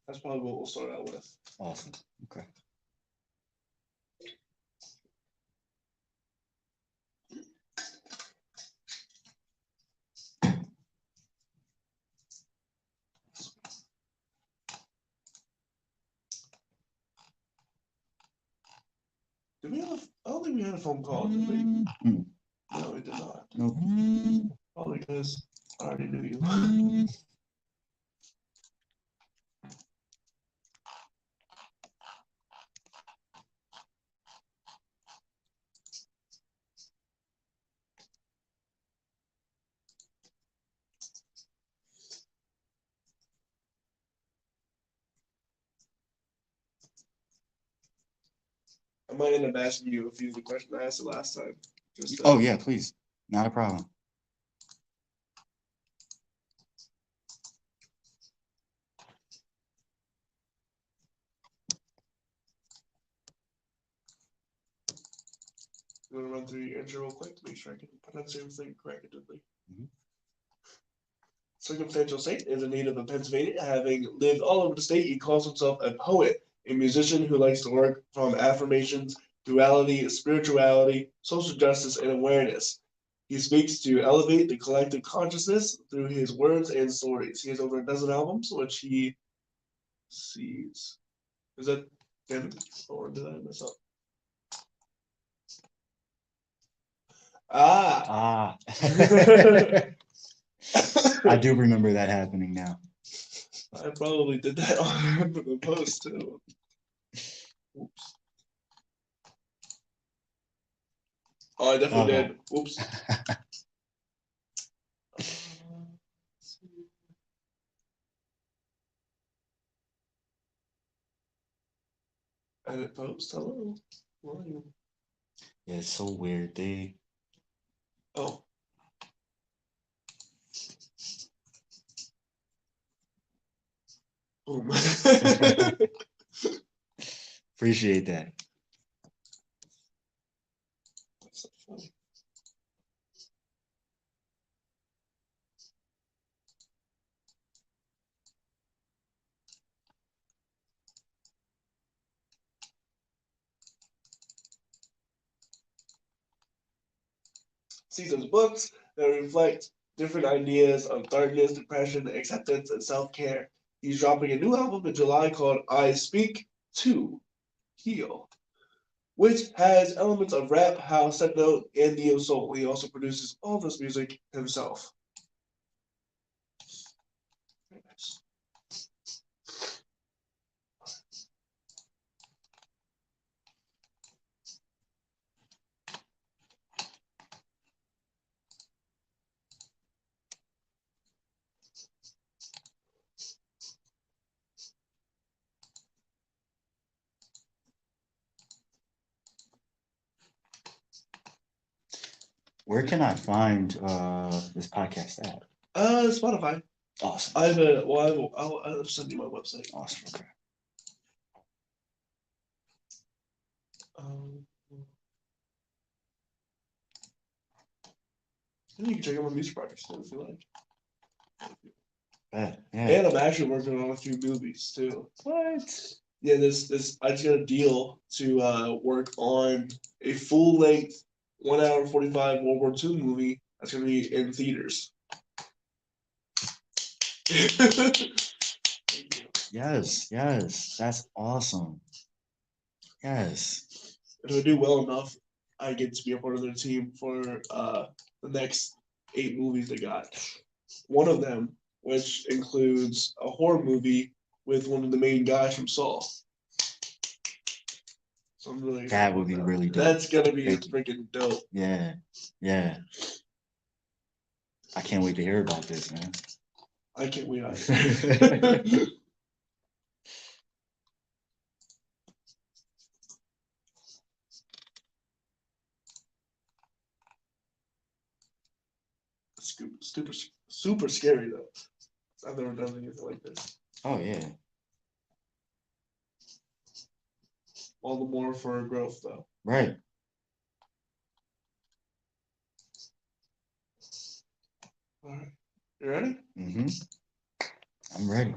That's probably what we'll start out with. Awesome. Okay. Did we have? I don't think we had a phone call, did we? Mm. No, we did not. Nope. Probably because I already knew you. I might end up asking you a few of the questions I asked the last time. Just Oh yeah, please. Not a problem. I'm gonna run through your intro real quick to make sure I can pronounce everything correctly. Mhm. Circumstantial Saint is a native of Pennsylvania. Having lived all over the state, he calls himself a poet, a musician who likes to work from affirmations, duality, spirituality, social justice, and awareness. He speaks to elevate the collective consciousness through his words and stories. He has over a dozen albums, which he sees. Is that Kevin? Or did I mess up? Ah! Ah. I do remember that happening now. I probably did that on the post too. Oops. Oh, I definitely Okay. did. Oops. Edit post. Hello. Where are you? Yeah, it's so weird. They Oh. Boom. appreciate that. That's so funny. Season's books that reflect different ideas of darkness, depression, acceptance, and self-care. He's dropping a new album in July called I Speak to Heal, which has elements of rap, house, techno, and neo soul. He also produces all this music himself. Very nice. Where can I find this podcast at? Spotify. Awesome. I'll send you my website. Awesome. Okay. And you can check out my music projects too if you like. Yeah. And I'm actually working on a few movies too. What? Yeah, this I just got a deal to work on a full length 1 hour 45 World War II movie that's gonna be in theaters. Yes. Yes. That's awesome. Yes. If I do well enough, I get to be a part of their team for the next 8 movies they got. One of them, which includes a horror movie with one of the main guys from Saw. So I'm really That would be really dope. That's gonna be Thank you. freaking dope. Yeah. Yeah. I can't wait to hear about this, man. I can't wait either. Super scary though. I've never done anything like this. Oh yeah. All the more for growth, though. Right. All right. You ready? Mm-hmm. I'm ready.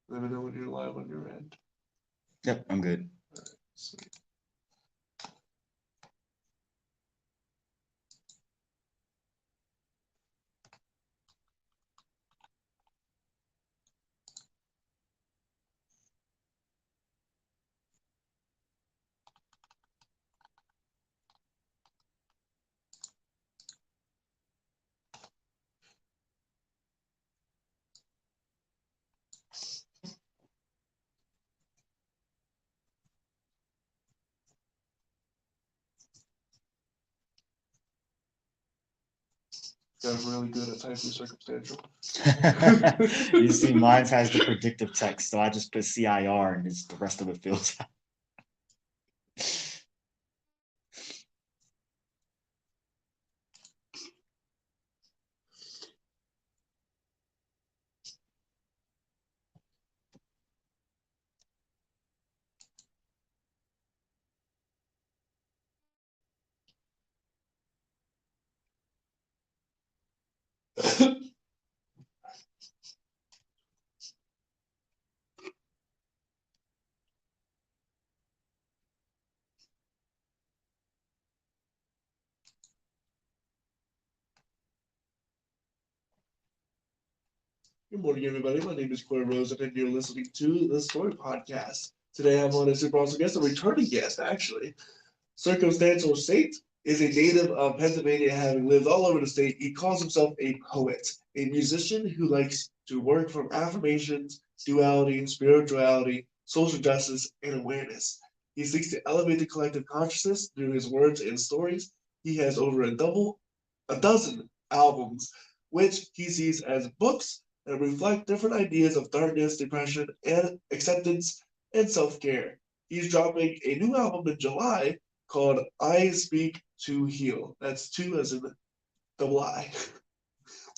Let me know when you're live on your end. Yep, I'm good. Sweet. Got really good at typing circumstantial. You see, mine has the predictive text, so I just put CIR and the rest of it fills out. Good morning, everybody. My name is Corey Rose, and you're listening to the Story Podcast. Today, I'm on a super awesome guest, a returning guest, actually. Circumstantial Saint is a native of Pennsylvania, having lived all over the state. He calls himself a poet, a musician who likes to work from affirmations, duality, spirituality, social justice, and awareness. He seeks to elevate the collective consciousness through his words and stories. He has over a dozen albums, which he sees as books that reflect different ideas of darkness, depression, and acceptance and self-care. He's dropping a new album in July called I Speak to Heal. That's two as in double I,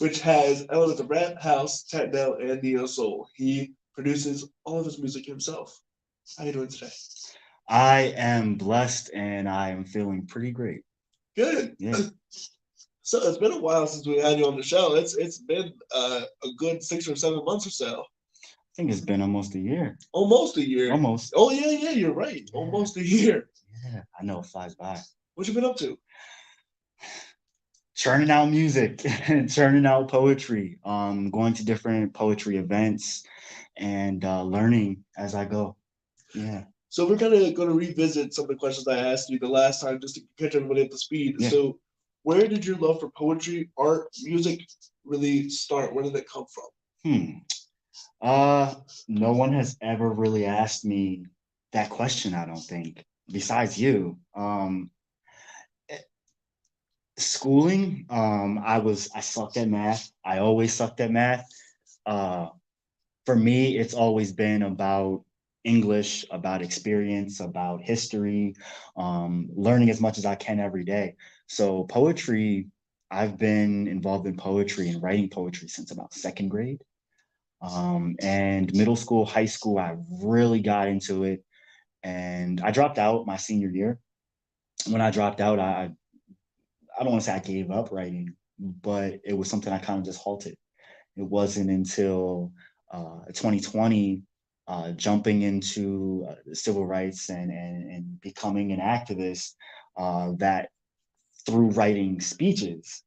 which has elements of rap, house, techno, and neo soul. He produces all of his music himself. How you doing today? I am blessed and I am feeling pretty great. Good. Yeah. So it's been a while since we had you on the show. It's been a good 6 or 7 months or so. I think it's been almost a year. Almost a year. Almost. Oh yeah, you're right. Yeah. Almost a year. Yeah, I know it flies by. What you been up to? Churning out music and churning out poetry, going to different poetry events and learning as I go. Yeah. So we're kind of going to revisit some of the questions I asked you the last time just to catch everybody up to speed. Yeah. So where did your love for poetry, art, music really start? Where did it come from? No one has ever really asked me that question, I don't think, besides you. Schooling, I sucked at math. I always sucked at math. Uh, for me, it's always been about English, about experience, about history, learning as much as I can every day. So poetry, I've been involved in poetry and writing poetry since about second grade. And middle school, high school, I really got into it. And I dropped out my senior year. When I dropped out, I don't want to say I gave up writing, but it was something I kind of just halted. It wasn't until 2020, jumping into civil rights and becoming an activist, that through writing speeches,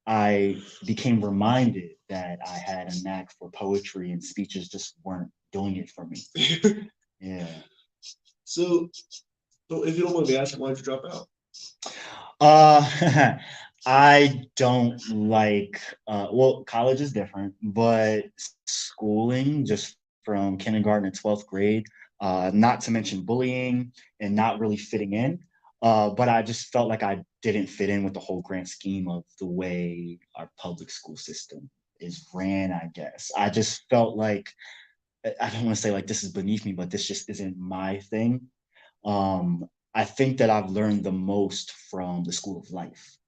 I became reminded that I had a knack for poetry and speeches just weren't doing it for me. Yeah. So if you don't mind me asking, why did you drop out? I don't like, well, college is different, but schooling just from kindergarten to 12th grade, not to mention bullying and not really fitting in. But I just felt like I didn't fit in with the whole grand scheme of the way our public school system is ran, I guess. I just felt like I don't want to say like this is beneath me, but this just isn't my thing. I think that I've learned the most from the school of life.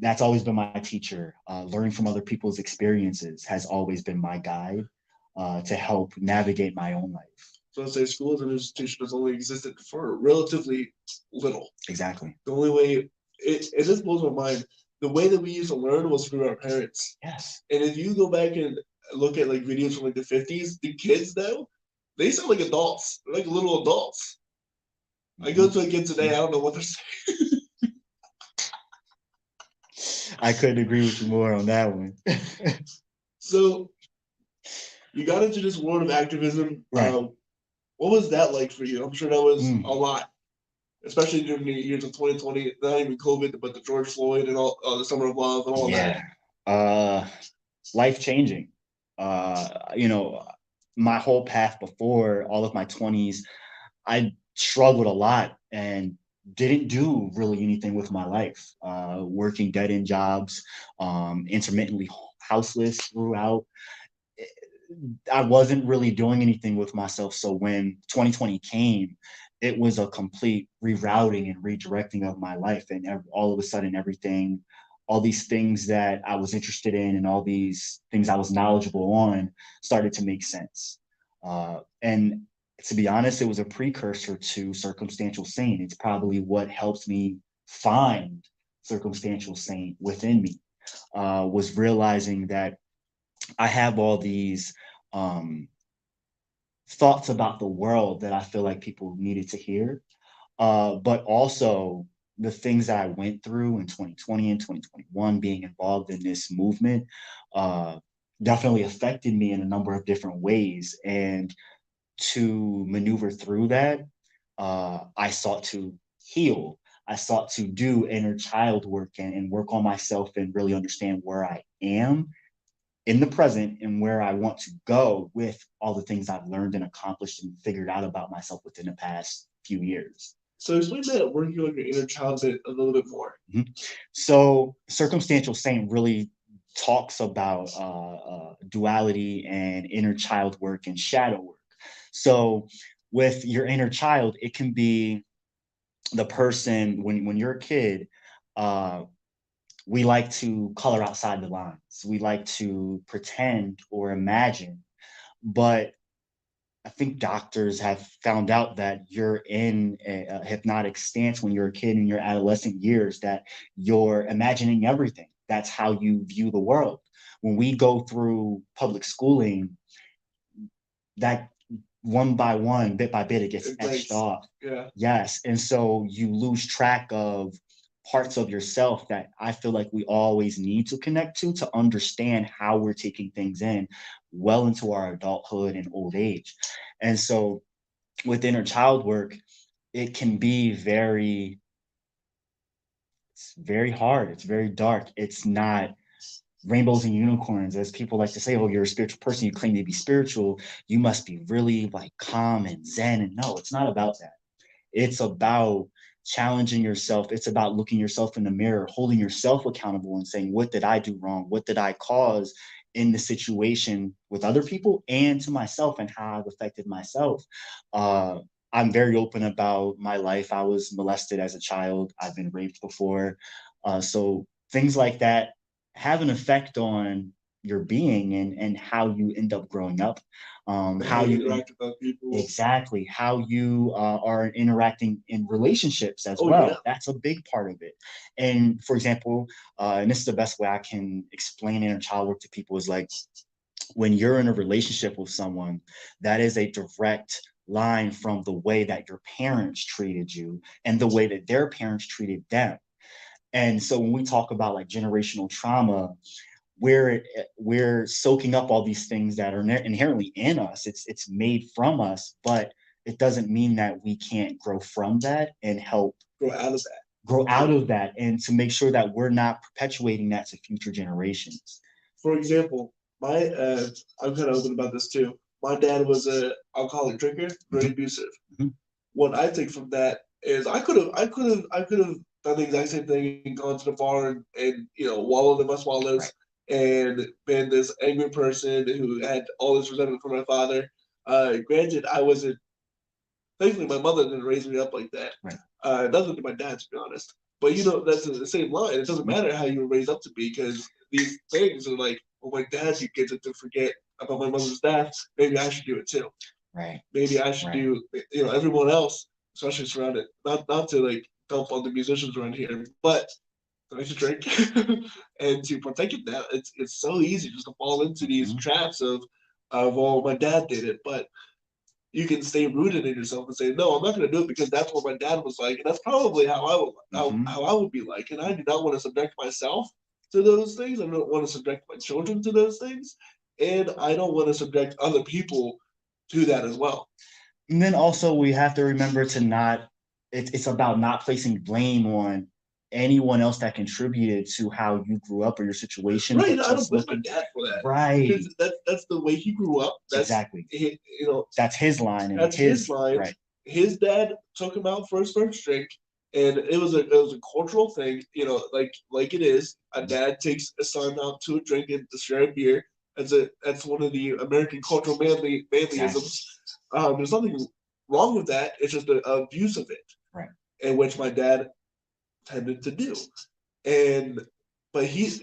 That's always been my teacher. Learning from other people's experiences has always been my guide to help navigate my own life. So I say school as an institution has only existed for relatively little. Exactly. The only way it just blows my mind. The way that we used to learn was through our parents. Yes. And if you go back and look at like videos from like the 50s, the kids now, they sound like adults. They're like little adults. I go to a kid today, I don't know what they're saying. I couldn't agree with you more on that one. So you got into this world of activism. Right. What was that like for you? I'm sure that was Mm. a lot, especially during the years of 2020, not even COVID, but the George Floyd and all the Summer of Love and all that. Life changing. You know, my whole path before all of my 20s, I struggled a lot and didn't do really anything with my life. Working dead end jobs, intermittently houseless throughout. I wasn't really doing anything with myself. So when 2020 came, it was a complete rerouting and redirecting of my life. And all of a sudden, everything, all these things that I was interested in and all these things I was knowledgeable on started to make sense. And to be honest, it was a precursor to Circumstantial Saint. It's probably what helped me find Circumstantial Saint within me, was realizing that I have all these um, thoughts about the world that I feel like people needed to hear, but also the things that I went through in 2020 and 2021, being involved in this movement, uh, definitely affected me in a number of different ways. And to maneuver through that, I sought to heal. I sought to do inner child work and work on myself and really understand where I am in the present and where I want to go with all the things I've learned and accomplished and figured out about myself within the past few years. So explain that working on your inner child a little bit more. Mm-hmm. So Circumstantial Saint really talks about duality and inner child work and shadow work. So with your inner child, it can be the person when you're a kid, we like to color outside the lines. We like to pretend or imagine, but I think doctors have found out that you're in a hypnotic stance when you're a kid in your adolescent years, that you're imagining everything. That's how you view the world. When we go through public schooling, that one by one, bit by bit, it gets etched off. Yeah. Yes. And so you lose track of parts of yourself that I feel like we always need to connect to understand how we're taking things in well into our adulthood and old age. And so with inner child work, it can be it's very hard. It's very dark. It's not rainbows and unicorns, as people like to say. Oh, you're a spiritual person, you claim to be spiritual, you must be really like calm and zen. And no, it's not about that. It's about challenging yourself. It's about looking yourself in the mirror, holding yourself accountable and saying, what did I do wrong? What did I cause in the situation with other people and to myself, and how I've affected myself? I'm very open about my life. I was molested as a child. I've been raped before. So things like that have an effect on your being and how you end up growing up, how you interact with other people. Exactly, how you are interacting in relationships as well. Yeah. That's a big part of it. And for example, and this is the best way I can explain inner child work to people, is like when you're in a relationship with someone, that is a direct line from the way that your parents treated you and the way that their parents treated them. And so when we talk about like generational trauma, we're soaking up all these things that are inherently in us. It's made from us, but it doesn't mean that we can't grow from that and help grow out of that, and to make sure that we're not perpetuating that to future generations. For example, I'm kind of open about this too. My dad was a alcoholic drinker, very abusive. Mm-hmm. What I take from that is I could have done the exact same thing and gone to the bar and wallowed in my swallows. Right. and been this angry person who had all this resentment for my father. Granted, I wasn't. Thankfully, my mother didn't raise me up like that. Right. Nothing to my dad, to be honest. But that's the same line. It doesn't matter how you were raised up to be, because these things are like, well, my dad gets it to forget about my mother's death. Maybe I should do it too. Right. Maybe I should do, everyone else, especially surrounded, not to like dump on the musicians around here, but I should drink and to partake in that. It's so easy just to fall into these traps of well, my dad did it, but you can stay rooted in yourself and say, no, I'm not going to do it because that's what my dad was like, and that's probably how I would how I would be like, and I do not want to subject myself to those things. I don't want to subject my children to those things, and I don't want to subject other people to that as well. And then also we have to remember to not. It's about not placing blame on anyone else that contributed to how you grew up or your situation. Right, I don't blame my dad for that. Right, because that's the way he grew up. That's, exactly. That's his line. And that's his line. Right. His dad took him out for his first drink, and it was a cultural thing. Like it is. A dad takes a son out to a drink and to share a beer. That's one of the American cultural manlyisms. Exactly. There's nothing wrong with that. It's just the abuse of it. Right. And which my dad tended to do. But he's,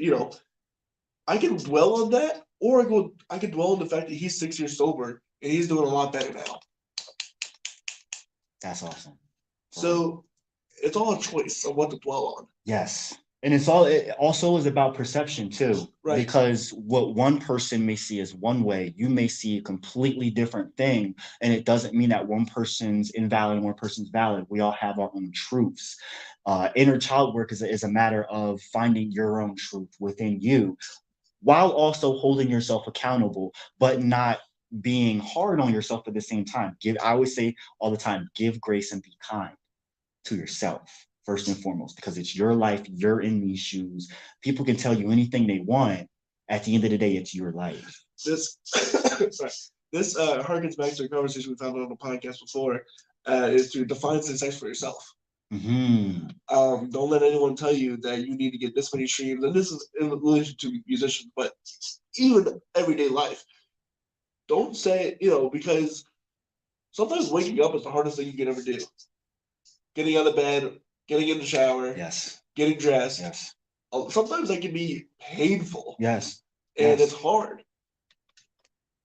I can dwell on that, or I can dwell on the fact that he's 6 years sober and he's doing a lot better now. That's awesome. So it's all a choice of what to dwell on. Yes. And it also is about perception too. Right. Because what one person may see as one way, you may see a completely different thing. And it doesn't mean that one person's invalid and one person's valid. We all have our own truths. Inner child work is a matter of finding your own truth within you, while also holding yourself accountable, but not being hard on yourself at the same time. I always say all the time, give grace and be kind to yourself. First and foremost, because it's your life, you're in these shoes. People can tell you anything they want. At the end of the day, it's your life. This harkens back to a conversation we found on the podcast before, is to define success for yourself. Mm-hmm. Don't let anyone tell you that you need to get this many streams, and this is in relation to musicians, but even everyday life. Don't say, because sometimes waking up is the hardest thing you can ever do. Getting out of bed, getting in the shower, yes, getting dressed. Yes. Sometimes that can be painful. Yes. And it's hard.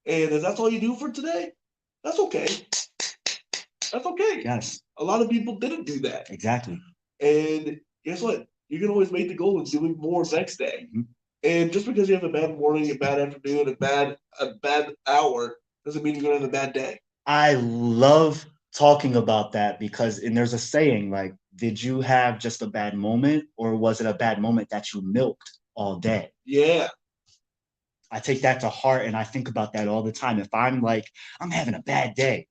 And if that's all you do for today, that's okay. That's okay. Yes. A lot of people didn't do that. Exactly. And guess what? You can always make the goal of doing more next day. Mm-hmm. And just because you have a bad morning, a bad afternoon, a bad hour, doesn't mean you're going to have a bad day. I love talking about that because, and there's a saying like, did you have just a bad moment, or was it a bad moment that you milked all day? Yeah. I take that to heart, and I think about that all the time. If I'm like, I'm having a bad day,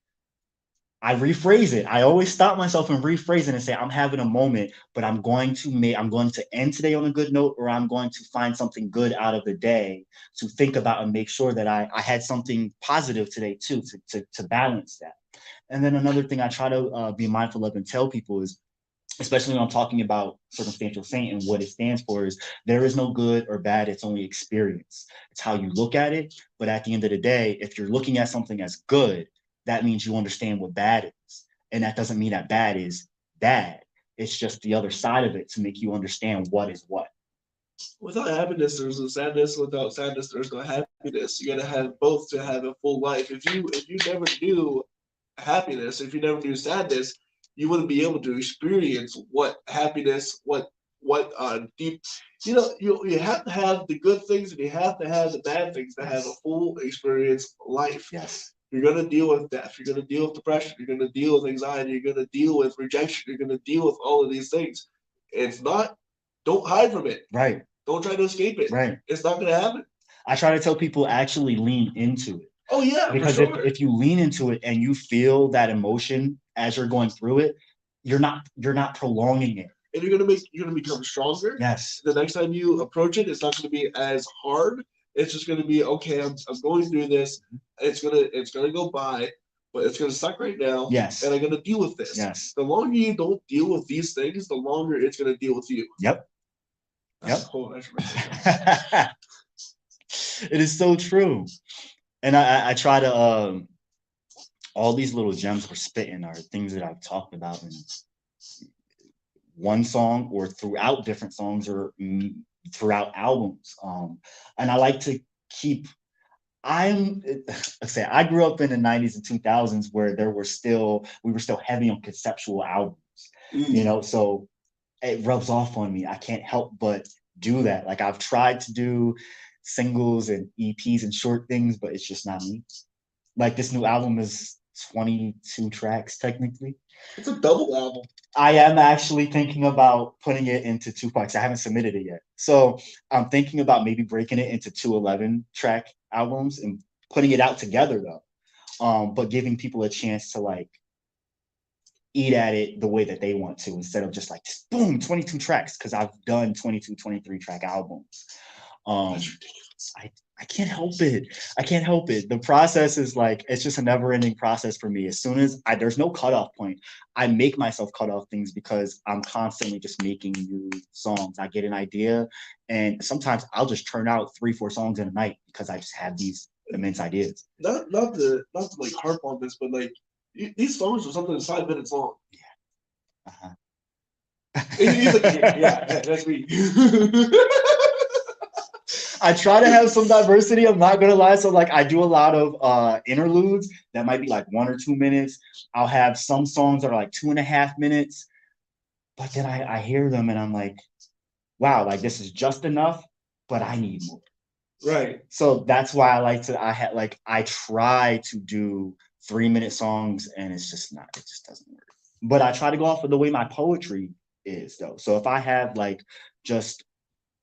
I rephrase it. I always stop myself and rephrase it and say, I'm having a moment, but I'm going to end today on a good note, or I'm going to find something good out of the day to think about and make sure that I had something positive today too, to balance that. And then another thing I try to be mindful of and tell people is, especially when I'm talking about Circumstantial Saint and what it stands for, is there is no good or bad. It's only experience. It's how you look at it. But at the end of the day, if you're looking at something as good, that means you understand what bad is. And that doesn't mean that bad is bad. It's just the other side of it to make you understand what is what. Without happiness, there's no sadness. Without sadness, there's no happiness. You gotta have both to have a full life. If you never knew happiness, if you never knew sadness, you wouldn't be able to experience what happiness, what deep. You have to have the good things and you have to have the bad things to have a full experience life. Yes. You're going to deal with death. You're going to deal with depression. You're going to deal with anxiety. You're going to deal with rejection. You're going to deal with all of these things. Don't hide from it. Right. Don't try to escape it. Right. It's not going to happen. I try to tell people actually lean into it. Oh, yeah. Because for sure. if you lean into it and you feel that emotion as you're going through it, you're not prolonging it. And you're gonna become stronger. Yes. The next time you approach it, it's not gonna be as hard. It's just gonna be, okay, I'm going through this. It's gonna go by, but it's gonna suck right now. Yes. And I'm gonna deal with this. Yes. The longer you don't deal with these things, the longer it's gonna deal with you. Yep. That's yep. cool. It is so true. And I try to all these little gems we're spitting are things that I've talked about in one song or throughout different songs or throughout albums. And I like to keep I say I grew up in the 90s and 2000s where we were still heavy on conceptual albums, so it rubs off on me. I can't help but do that. Like I've tried to do singles and EPs and short things, but it's just not me. Like this new album is 22 tracks technically. It's a double album. I am actually thinking about putting it into two parts. I haven't submitted it yet. So I'm thinking about maybe breaking it into two 11 track albums and putting it out together though. But giving people a chance to like eat at it the way that they want to instead of just like just boom 22 tracks because I've done 22 23 track albums. I can't help it. I can't help it. The process is like it's just a never-ending process for me. As soon as there's no cutoff point, I make myself cut off things because I'm constantly just making new songs. I get an idea, and sometimes I'll just turn out 3-4 songs in a night because I just have these immense ideas. Not to like harp on this, but like these songs are something that's 5 minutes long. Yeah. He's like, yeah, that's me. I try to have some diversity. I'm not gonna lie. So like I do a lot of interludes that might be like 1 or 2 minutes. I'll have some songs that are like 2.5 minutes, but then I hear them and I'm like, wow, like this is just enough, but I need more. Right. So that's why I try to do 3-minute songs and it just doesn't work. But I try to go off of the way my poetry is though. So if I have like just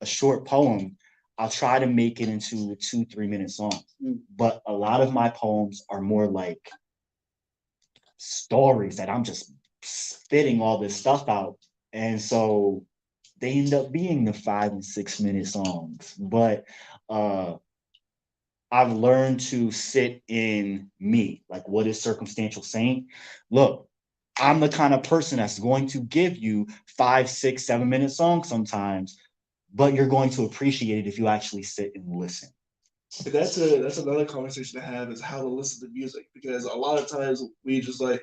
a short poem, I'll try to make it into a 2-3 minute song. But a lot of my poems are more like stories that I'm just spitting all this stuff out. And so they end up being the 5 and 6 minute songs. But I've learned to sit in me. Like, what is Circumstantial Saint? Look, I'm the kind of person that's going to give you 5, 6, 7 minute songs sometimes, but you're going to appreciate it if you actually sit and listen. And that's another conversation to have is how to listen to music, because a lot of times we just like,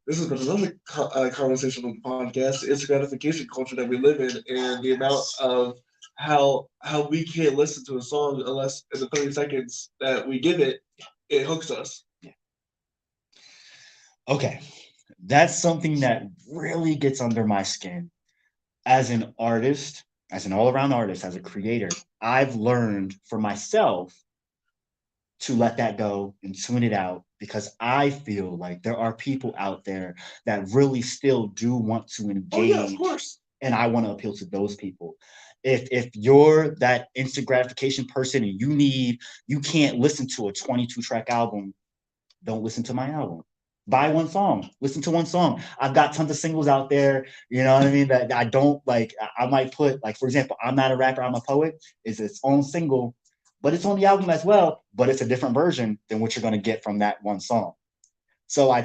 this has been another conversation on the podcast, it's gratification culture that we live in, and the amount of how we can't listen to a song unless in the 30 seconds that we give it, it hooks us. Yeah. Okay, that's something that really gets under my skin. As an artist, as an all-around artist, as a creator, I've learned for myself to let that go and tune it out because I feel like there are people out there that really still do want to engage. Oh, yeah, of course. And I want to appeal to those people. If you're that instant gratification person and you can't listen to a 22 track album, don't listen to my album. Buy one song, listen to one song. I've got tons of singles out there, you know what I mean, that I don't like. I might put, like, for example, I'm Not a Rapper, I'm a Poet is its own single, but it's on the album as well, but it's a different version than what you're going to get from that one song. So I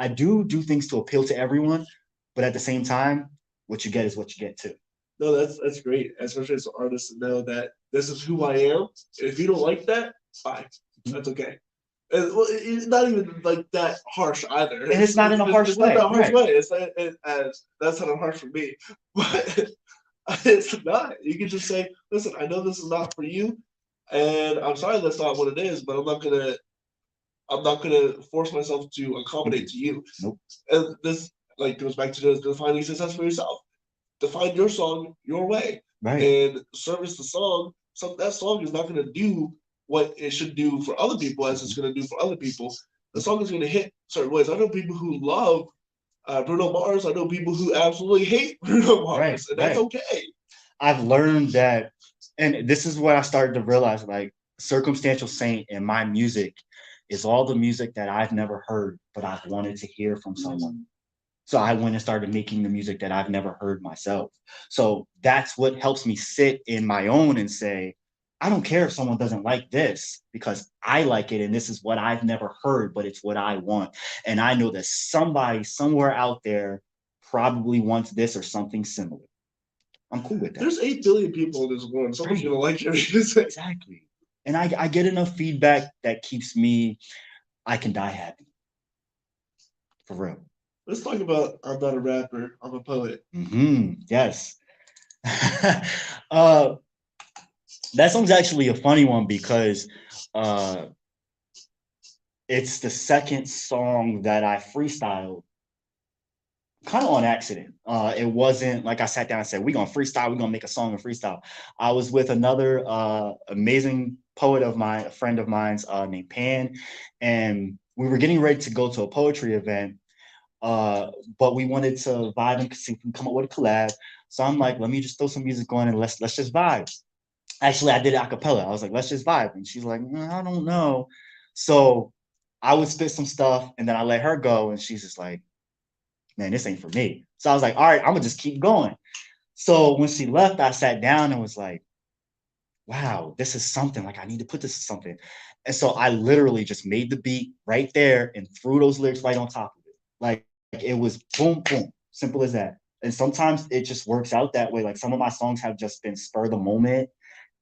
do things to appeal to everyone, but at the same time, what you get is what you get too. No, that's great, especially as an artist to know that this is who I am. If you don't like that, fine, that's okay. And, well, it's not even like that harsh either. And it's not in a harsh way. It's not a harsh right. way. It's not, that's not harsh for me, but it's not. You can just say, "Listen, I know this is not for you, and I'm sorry that's not what it is, but I'm not gonna force myself to accommodate to you." Nope. And this like goes back to defining success for yourself. Define your song your way, right, and service the song. So that song is not going to do what it should do for other people as it's going to do for other people. The song is going to hit certain ways. I know people who love Bruno Mars. I know people who absolutely hate Bruno Mars, right, and that's okay. I've learned that, and this is what I started to realize, like Circumstantial Saint and my music is all the music that I've never heard, but I've wanted to hear from someone. So I went and started making the music that I've never heard myself. So that's what helps me sit in my own and say, I don't care if someone doesn't like this because I like it and this is what I've never heard, but it's what I want. And I know that somebody somewhere out there probably wants this or something similar. I'm cool with that. There's 8 billion people in this world. Someone's gonna like your music. Exactly. and I get enough feedback that keeps me, I can die happy. For real. Let's talk about I'm not a rapper, I'm a poet. Yes. uh, that song's actually a funny one because uh, it's the second song that I freestyled kind of on accident. It wasn't like I sat down and said, we're gonna freestyle, we're gonna make a song and freestyle. I was with another amazing poet of mine, a friend of mine's named Pan, and we were getting ready to go to a poetry event. But we wanted to vibe and come up with a collab. So I'm like, let me just throw some music on and let's just vibe. Actually, I did it a cappella. I was like, let's just vibe. And she's like, I don't know. So I would spit some stuff and then I let her go. And she's just like, man, this ain't for me. So I was like, all right, I'm gonna just keep going. So when she left, I sat down and was like, wow, this is something. Like, I need to put this in something. And so I literally just made the beat right there and threw those lyrics right on top of it. Like it was boom, boom, simple as that. And sometimes it just works out that way. Like some of my songs have just been spur of the moment.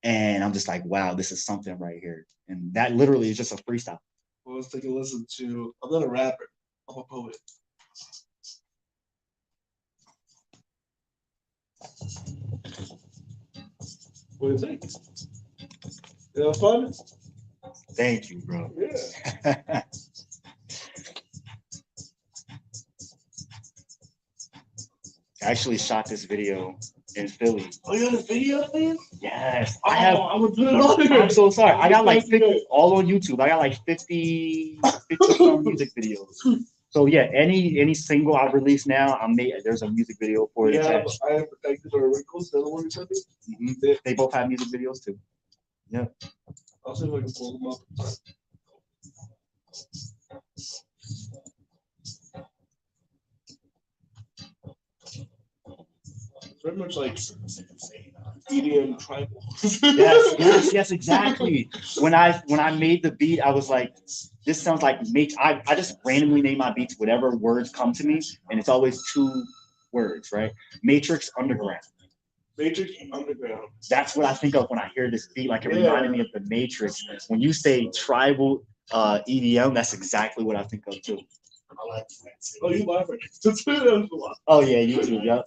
And I'm just like, wow, this is something right here. And that literally is just a freestyle. Well, let's take a listen to I'm not a rapper, I'm a poet. What do you think? You have fun? Thank you, bro. Yeah. I actually shot this video in Philly. Oh, you got a video, man? Yes, I have. I would put it on there. I'm so sorry. I got like 50 all on YouTube. I got like 50 some music videos. So yeah, any single I release now, there's a music video for it. Yeah, I have Protected or Wrinkles. The other one you sent me. They both have music videos too. Yeah. I'll see if I can pull them up. Very much like EDM tribal. yes, exactly. When I made the beat, I was like, this sounds like I just randomly name my beats whatever words come to me, and it's always two words, right? Matrix Underground. Matrix Underground. That's what I think of when I hear this beat. Like it reminded me of the Matrix. When you say tribal EDM, that's exactly what I think of too. I like that. Oh, you love it. Oh yeah, you too. Yep.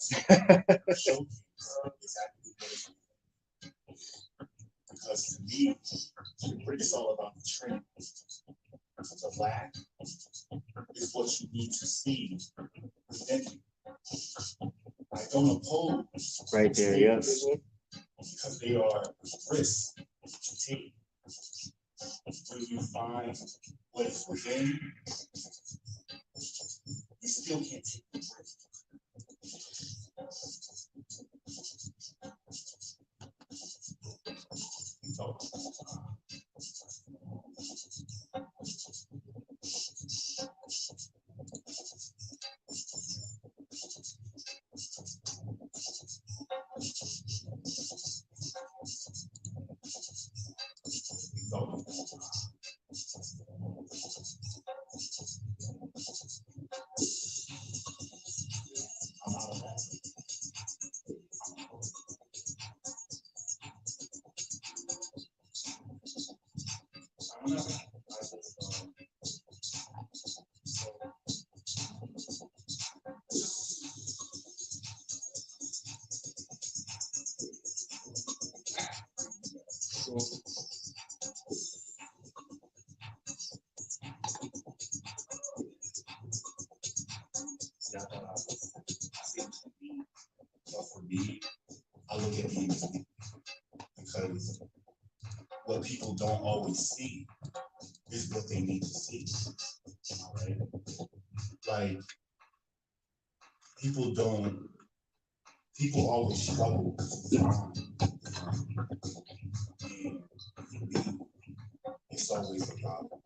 Because to me, it's all about the trend. The lack is what you need to see within you. I don't oppose. Right there, yes. Because they are risks to take. When you find what is within, you still can't take the risk. So, for me, I look at music because what people don't always see is what they need to see. All right. Like people always struggle with time. And for me, it's always about what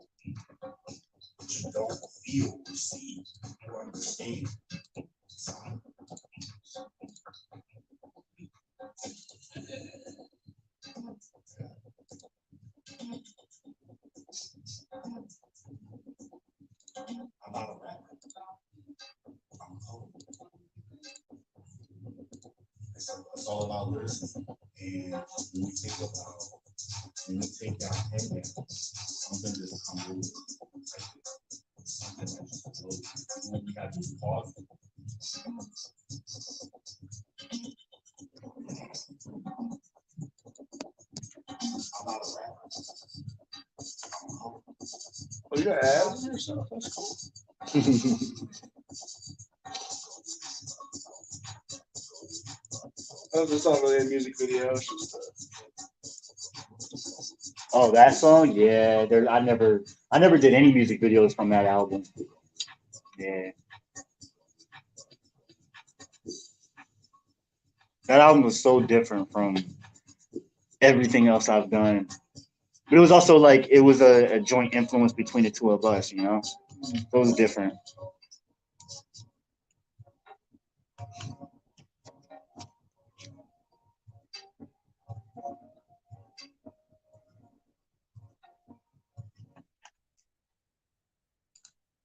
you don't feel, receive, or understand. Time. I'm not a rapper. I'm a poet. It's all about lyricism. And when we think about and you take that pen down, something just comes over. Something that just flows. What we got to do pause. I'm not a rapper. Oh, you got ads in yourself? That's cool. Oh, it's not really a music video. It's just Oh, that song? Yeah, there. I never did any music videos from that album. Yeah, that album was so different from everything else I've done. But it was also like it was a joint influence between the two of us, you know. It was different.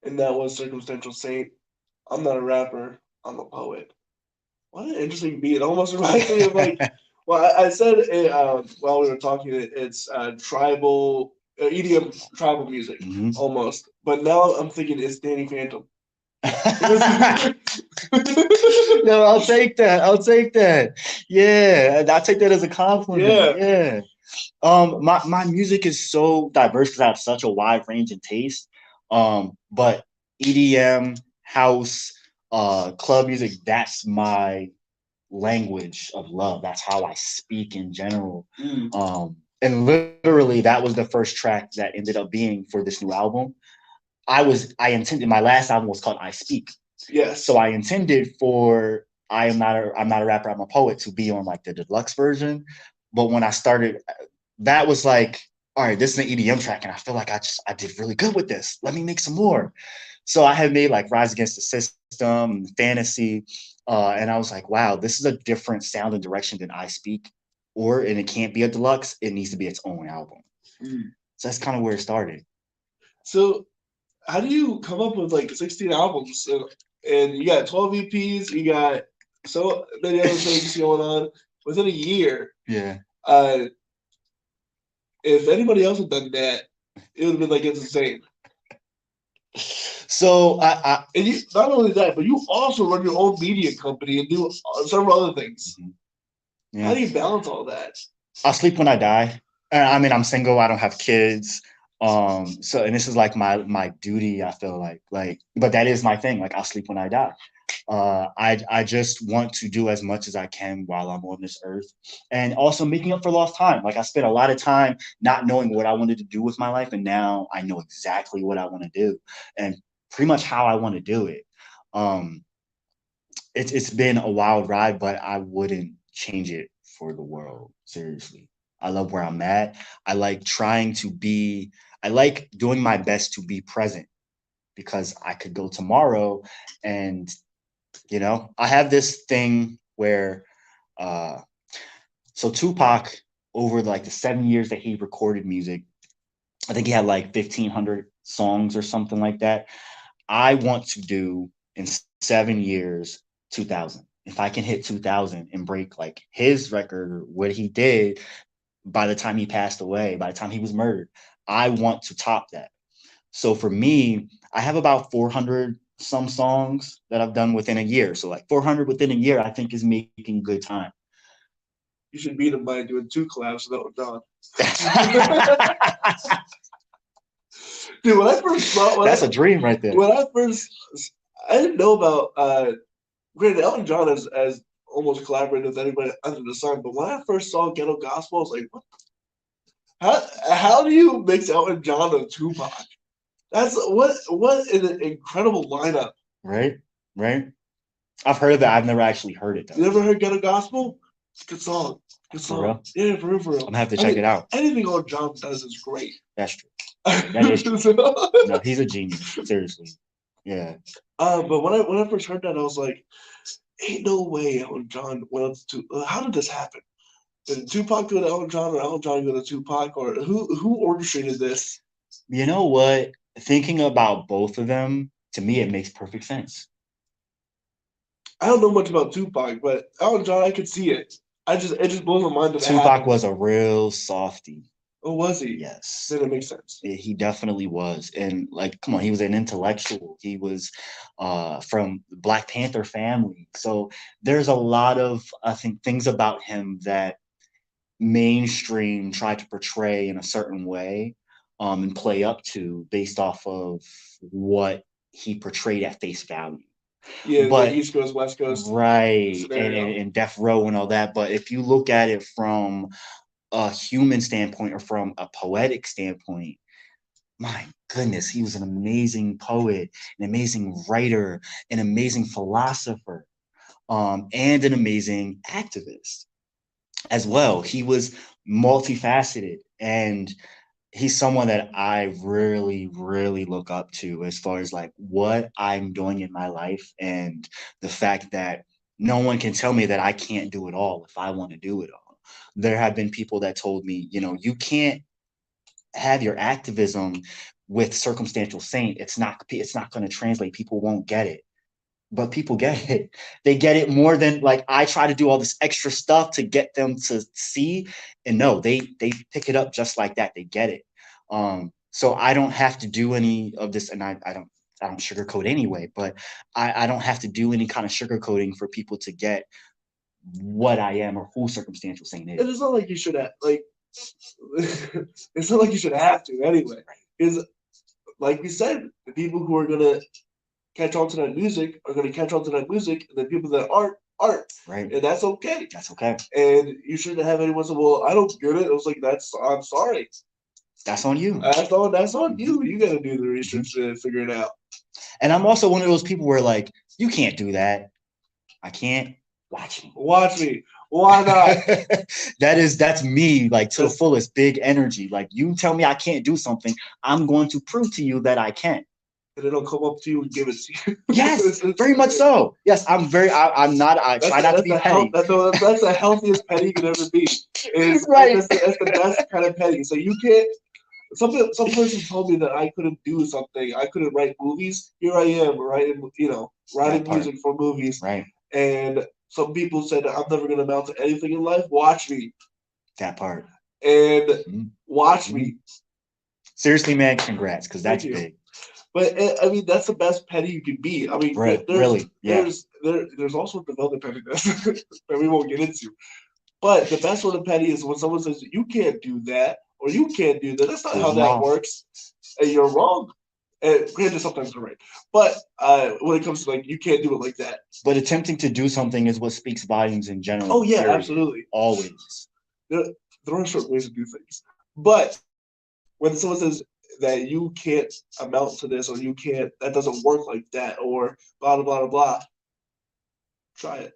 and that was Circumstantial Saint. I'm not a rapper. I'm a poet. What an interesting beat. It almost reminds me of like, well, I said it, while we were talking, it's tribal, EDM tribal music, Mhm. almost. But now I'm thinking it's Danny Phantom. No, I'll take that. I'll take that. Yeah, I'll take that as a compliment. Yeah. My music is so diverse because I have such a wide range in taste. But EDM, house, club music, that's my language of love. That's how I speak in general. And literally that was the first track that ended up being for this new album. I intended my last album was called I Speak. Yes. So I intended for I'm not a rapper, I'm a poet to be on like the deluxe version. But when I started, that was like, all right, this is an EDM track, and I feel like I did really good with this. Let me make some more. So I had made like Rise Against the System, Fantasy, and I was like, wow, this is a different sound and direction than I Speak, and it can't be a deluxe. It needs to be its own album. So that's kind of where it started. So, how do you come up with like 16 albums and you got 12 EPs? You got so many other things going on within a year. Yeah. If anybody else had done that, it would have been like it's insane. So and you not only that, but you also run your own media company and do several other things. Yeah. How do you balance all that? I'll sleep when I die. I mean, I'm single. I don't have kids. So, and this is like my duty. I feel like, but that is my thing. Like, I'll sleep when I die. I just want to do as much as I can while I'm on this earth, and also making up for lost time. Like, I spent a lot of time not knowing what I wanted to do with my life, and now I know exactly what I want to do and pretty much how I want to do it. It's been a wild ride, but I wouldn't change it for the world. Seriously, I love where I'm at. I like doing my best to be present, because I could go tomorrow and, I have this thing where, so Tupac, over like the 7 years that he recorded music, I think he had like 1,500 songs or something like that. I want to do in 7 years, 2,000. If I can hit 2,000 and break like his record, what he did by the time he passed away, by the time he was murdered, I want to top that. So for me, I have about 400 some songs that I've done within a year. So like 400 within a year, I think is making good time. You should beat him by doing 2 collabs with Don. Dude, when I first saw that's a dream right there. I didn't know about granted, Elton John has almost collaborated with anybody under the sun, but when I first saw Ghetto Gospel, I was like, what? How do you mix Elton John and Tupac? That's what an incredible lineup. Right. I've heard of that. I've never actually heard it though. You never heard Ghetto Gospel? It's a good song. Good song. For real? Yeah, for real. I'm gonna have to check it out. Anything Elton John does is great. That's true. That is true. No, he's a genius. Seriously. Yeah. But when I first heard that, I was like, ain't no way Elton John went to. How did this happen? Did Tupac go to Elton John, or Elton John go to Tupac, or who orchestrated this? You know what? Thinking about both of them, to me, it makes perfect sense. I don't know much about Tupac, but Elton John, I could see it. It just blows my mind that Tupac was a real softie. Oh, was he? Yes. Then it makes sense. He definitely was. And like, come on, he was an intellectual. He was from the Black Panther family. So there's a lot of, I think, things about him that mainstream tried to portray in a certain way, and play up to based off of what he portrayed at face value. Yeah, the But East Coast, West Coast right, and, scenario. and Death Row and all that. But if you look at it from a human standpoint or from a poetic standpoint, my goodness, he was an amazing poet, an amazing writer, an amazing philosopher, and an amazing activist as well. He was multifaceted, and he's someone that I really, really look up to as far as like what I'm doing in my life, and the fact that no one can tell me that I can't do it all if I want to do it all. There have been people that told me, you can't have your activism with Circumstantial Saint. It's not going to translate. People won't get it. But people get it. They get it more than like I try to do all this extra stuff to get them to see. And no, they pick it up just like that. They get it. So I don't have to do any of this, and I don't sugarcoat anyway, but I don't have to do any kind of sugarcoating for people to get what I am or who Circumstantial Saint And is. it's not like you should have it's not like you should have to anyway. Because like we said, the people who are gonna catch on to that music are gonna catch on to that music, and the people that aren't. Right. And that's okay. That's okay. And you shouldn't have anyone say, well, I don't get it. It was like, I'm sorry. That's on you. That's on you. You gotta do the research to figure it out. And I'm also one of those people where like, you can't do that. I can't. Watch me. Watch me. Why not? That's me, like to the fullest, big energy. Like you tell me I can't do something, I'm going to prove to you that I can. And it'll come up to you and give it to you. Yes, very much so. Yes, I'm not, I try not to be petty. That's the healthiest petty you can ever be. Right. That's the best kind of petty. So you can't, some person told me that I couldn't do something. I couldn't write movies. Here I am writing music for movies. Right. And some people said I'm never going to amount to anything in life. Watch me. That part. And watch me. Seriously, man, congrats, because that's big. But I mean, that's the best petty you can be. I mean, right, really, yeah. There's also development pettiness that we won't get into. But the best one of petty is when someone says you can't do that or you can't do that. That's not how that works, and you're wrong. And granted, sometimes they're right. But when it comes to like, you can't do it like that. But attempting to do something is what speaks volumes in general. Oh yeah, absolutely. Always. There are certain ways to do things. But when someone says that you can't amount to this or you can't, that doesn't work like that or blah, blah, blah, blah, blah, try it.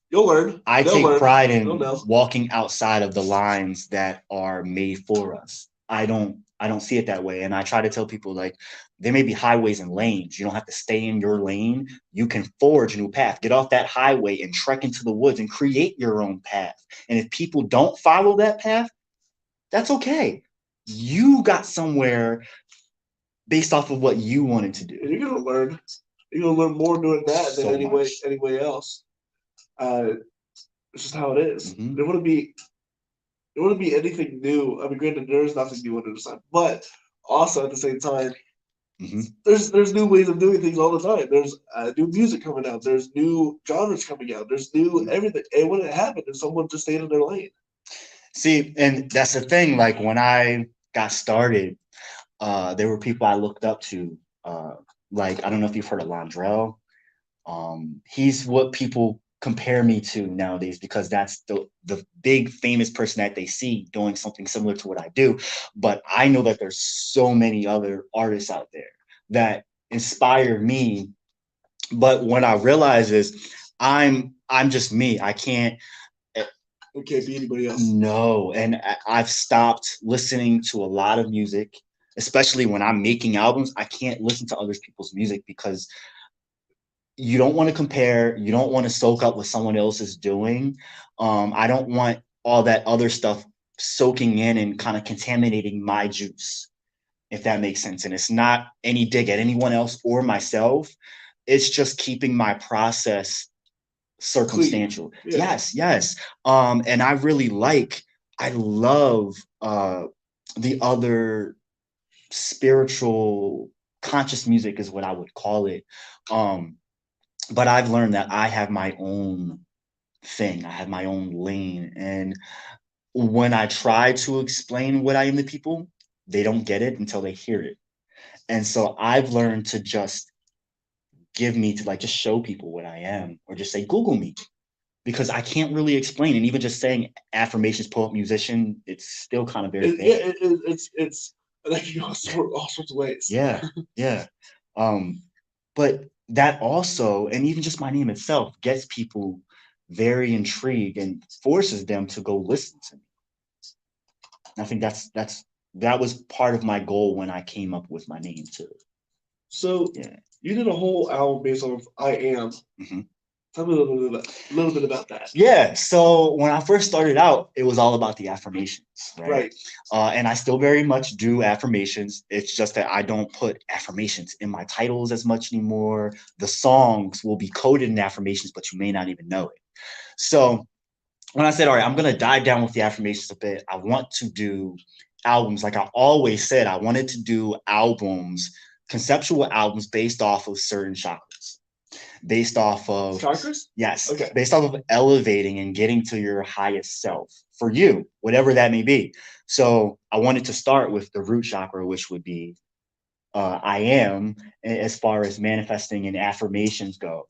You'll learn. I take pride in walking outside of the lines that are made for us. I don't see it that way. And I try to tell people, like, there may be highways and lanes. You don't have to stay in your lane. You can forge a new path. Get off that highway and trek into the woods and create your own path. And if people don't follow that path, that's okay. You got somewhere based off of what you wanted to do. And you're gonna learn. You're gonna learn more doing that than any way else. It's just how it is. Mm-hmm. There wouldn't be anything new. I mean, granted, there is nothing new under the sun, but also at the same time, there's new ways of doing things all the time. There's new music coming out. There's new genres coming out. There's new everything. And when it happened, if someone just stayed in their lane. See, and that's the thing. Like when I got started, there were people I looked up to. Like I don't know if you've heard of Londrell. He's what people compare me to nowadays because that's the big famous person that they see doing something similar to what I do. But I know that there's so many other artists out there that inspire me. But what I realize is I'm just me. I can't be anybody else. No, and I've stopped listening to a lot of music, especially when I'm making albums. I can't listen to other people's music because you don't want to compare. You don't want to soak up what someone else is doing. I don't want all that other stuff soaking in and kind of contaminating my juice, if that makes sense. And it's not any dig at anyone else or myself. It's just keeping my process circumstantial. Yeah. Yes. And I love the other spiritual conscious music is what I would call it. But I've learned that I have my own thing. I have my own lane. And when I try to explain what I am to people, they don't get it until they hear it. And so I've learned to just just show people what I am, or just say, Google me, because I can't really explain. And even just saying affirmations, poet, musician, it's still kind of very vague. It's like you go all sorts of ways. Yeah, yeah. But that also, and even just my name itself, gets people very intrigued and forces them to go listen to me. And I think that was part of my goal when I came up with my name too. So Yeah. you did a whole album based on I Am. Mm-hmm. Tell me a little bit about that. Yeah. So when I first started out, it was all about the affirmations, right? And I still very much do affirmations. It's just that I don't put affirmations in my titles as much anymore. The songs will be coded in affirmations, but you may not even know it. So when I said, all right, I'm going to dive down with the affirmations a bit, I want to do albums. Like I always said, I wanted to do albums, conceptual albums based off of certain chakras, based off of chakras. Yes. Okay. Based off of elevating and getting to your highest self for you, whatever that may be. So I wanted to start with the root chakra, which would be I am, as far as manifesting and affirmations go.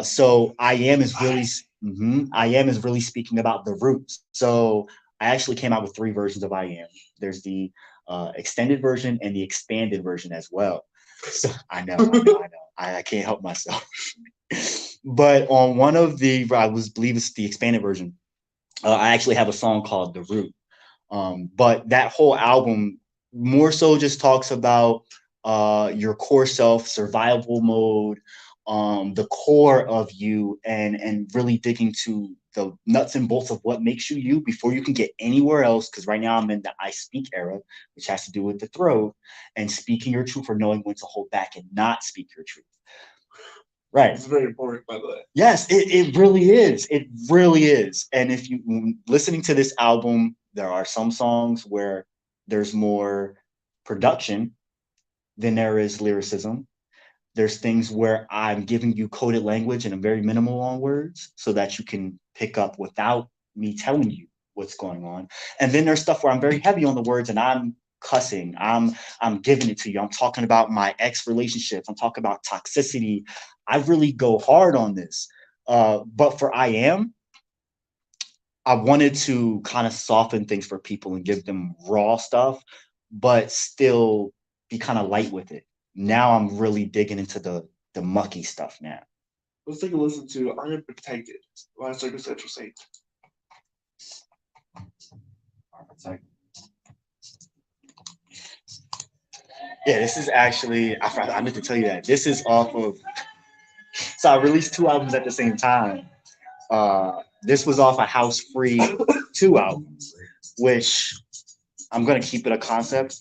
So I am is really I am is really speaking about the roots. So I actually came out with 3 versions of I am. There's the extended version and the expanded version as well. So I know. I can't help myself. But on one of the, believe it's the expanded version, I actually have a song called The Root. But that whole album more so just talks about your core self, survival mode, the core of you, and really digging to the nuts and bolts of what makes you you before you can get anywhere else. Because right now I'm in the I speak era, which has to do with the throat and speaking your truth, or knowing when to hold back and not speak your truth. Right. It's very important, by the way. Yes, it really is. It really is. And if you listening to this album, there are some songs where there's more production than there is lyricism. There's things where I'm giving you coded language and I'm very minimal on words so that you can pick up without me telling you what's going on. And then there's stuff where I'm very heavy on the words and I'm cussing. I'm giving it to you. I'm talking about my ex relationships. I'm talking about toxicity. I really go hard on this. But for I am, I wanted to kind of soften things for people and give them raw stuff, but still be kind of light with it. Now I'm really digging into the mucky stuff now. Let's take a listen to I Am Protected by Circumstantial Saint. Yeah, this is actually, I meant to tell you that. This is off of, so I released 2 albums at the same time. This was off a House Free 2 album, which I'm going to keep it a concept.